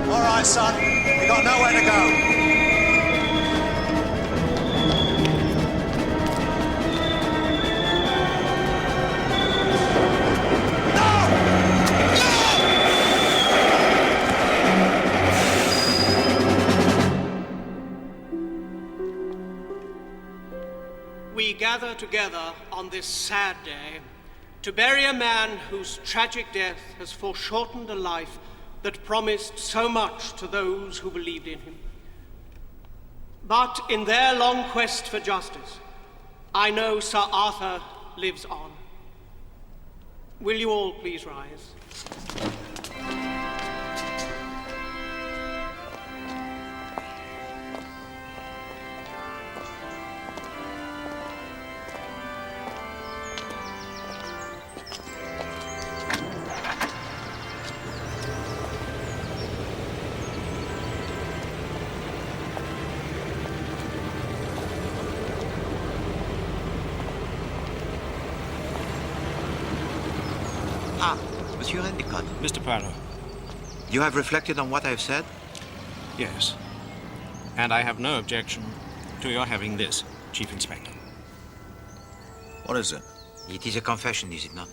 All right, son. You got nowhere to go. We gather together on this sad day to bury a man whose tragic death has foreshortened a life that promised so much to those who believed in him. But in their long quest for justice, I know Sir Arthur lives on. Will you all please rise? Ah, Monsieur Endicott. Mr. Poirot. You have reflected on what I've said? Yes. And I have no objection to your having this, Chief Inspector. What is it? It is a confession, is it not?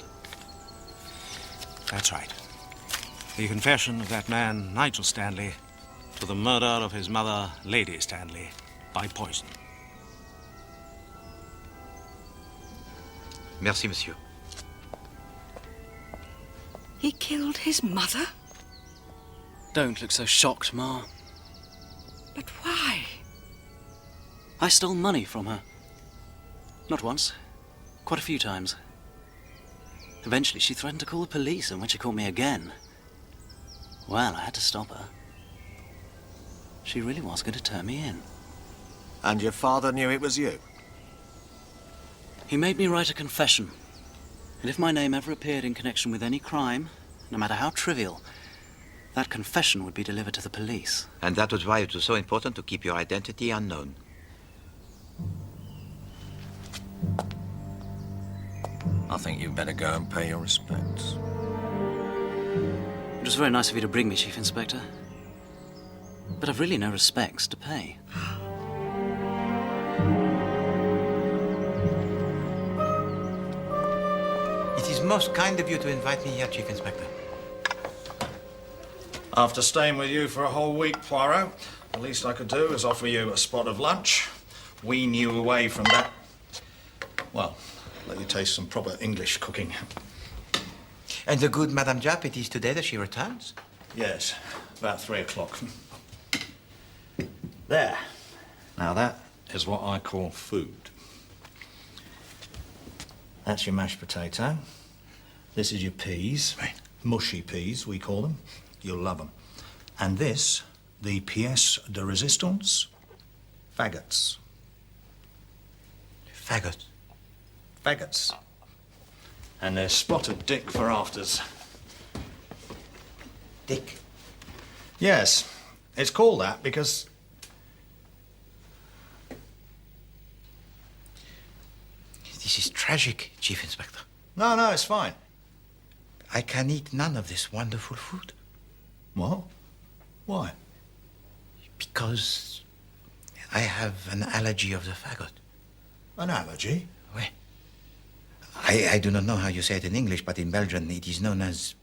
That's right. The confession of that man, Nigel Stanley, to the murder of his mother, Lady Stanley, by poison. Merci, monsieur. He killed his mother? Don't look so shocked, Ma. But why? I stole money from her. Not once. Quite a few times. Eventually, she threatened to call the police, and when she caught me again, well, I had to stop her. She really was going to turn me in. And your father knew it was you? He made me write a confession. And if my name ever appeared in connection with any crime, no matter how trivial, that confession would be delivered to the police. And that was why it was so important to keep your identity unknown. I think you'd better go and pay your respects. It was very nice of you to bring me, Chief Inspector. But I've really no respects to pay. It is most kind of you to invite me here, Chief Inspector. After staying with you for a whole week, Poirot, the least I could do is offer you a spot of lunch, wean you away from that. Well, let you taste some proper English cooking. And the good Madame Japp, it is today that she returns? Yes, about 3 o'clock. There. Now that is what I call food. That's your mashed potato. This is your peas. Right. Mushy peas, we call them. You'll love them. And this, the pièce de résistance, faggots. Faggots? Faggots. And there's spotted Dick for afters. Dick? Yes, it's called that because... This is tragic, Chief Inspector. No, it's fine. I can eat none of this wonderful food. What? Why? Because I have an allergy of the faggot. An allergy? Oui. I do not know how you say it in English, but in Belgian it is known as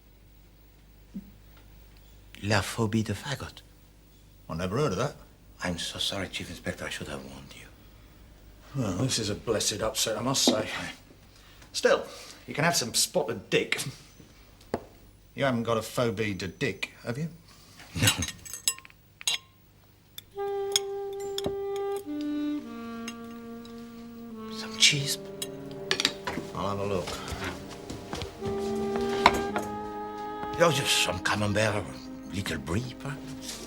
la phobie de faggot. I never heard of that. I'm so sorry, Chief Inspector. I should have warned you. Well, this is a blessed upset, I must say. Still, you can have some spotted Dick. You haven't got a phobie de Dick, have you? No. Some cheese. I'll have a look. Oh, just some camembert, little brie, perhaps.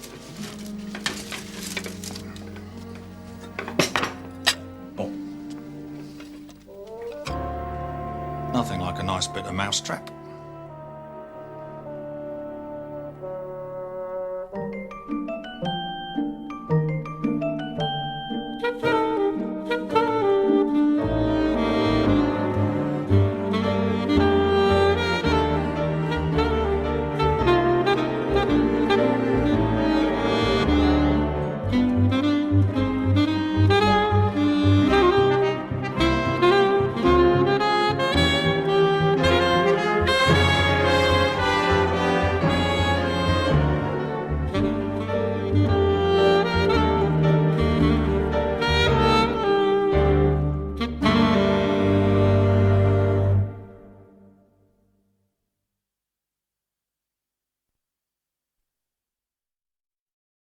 Nothing like a nice bit of mousetrap.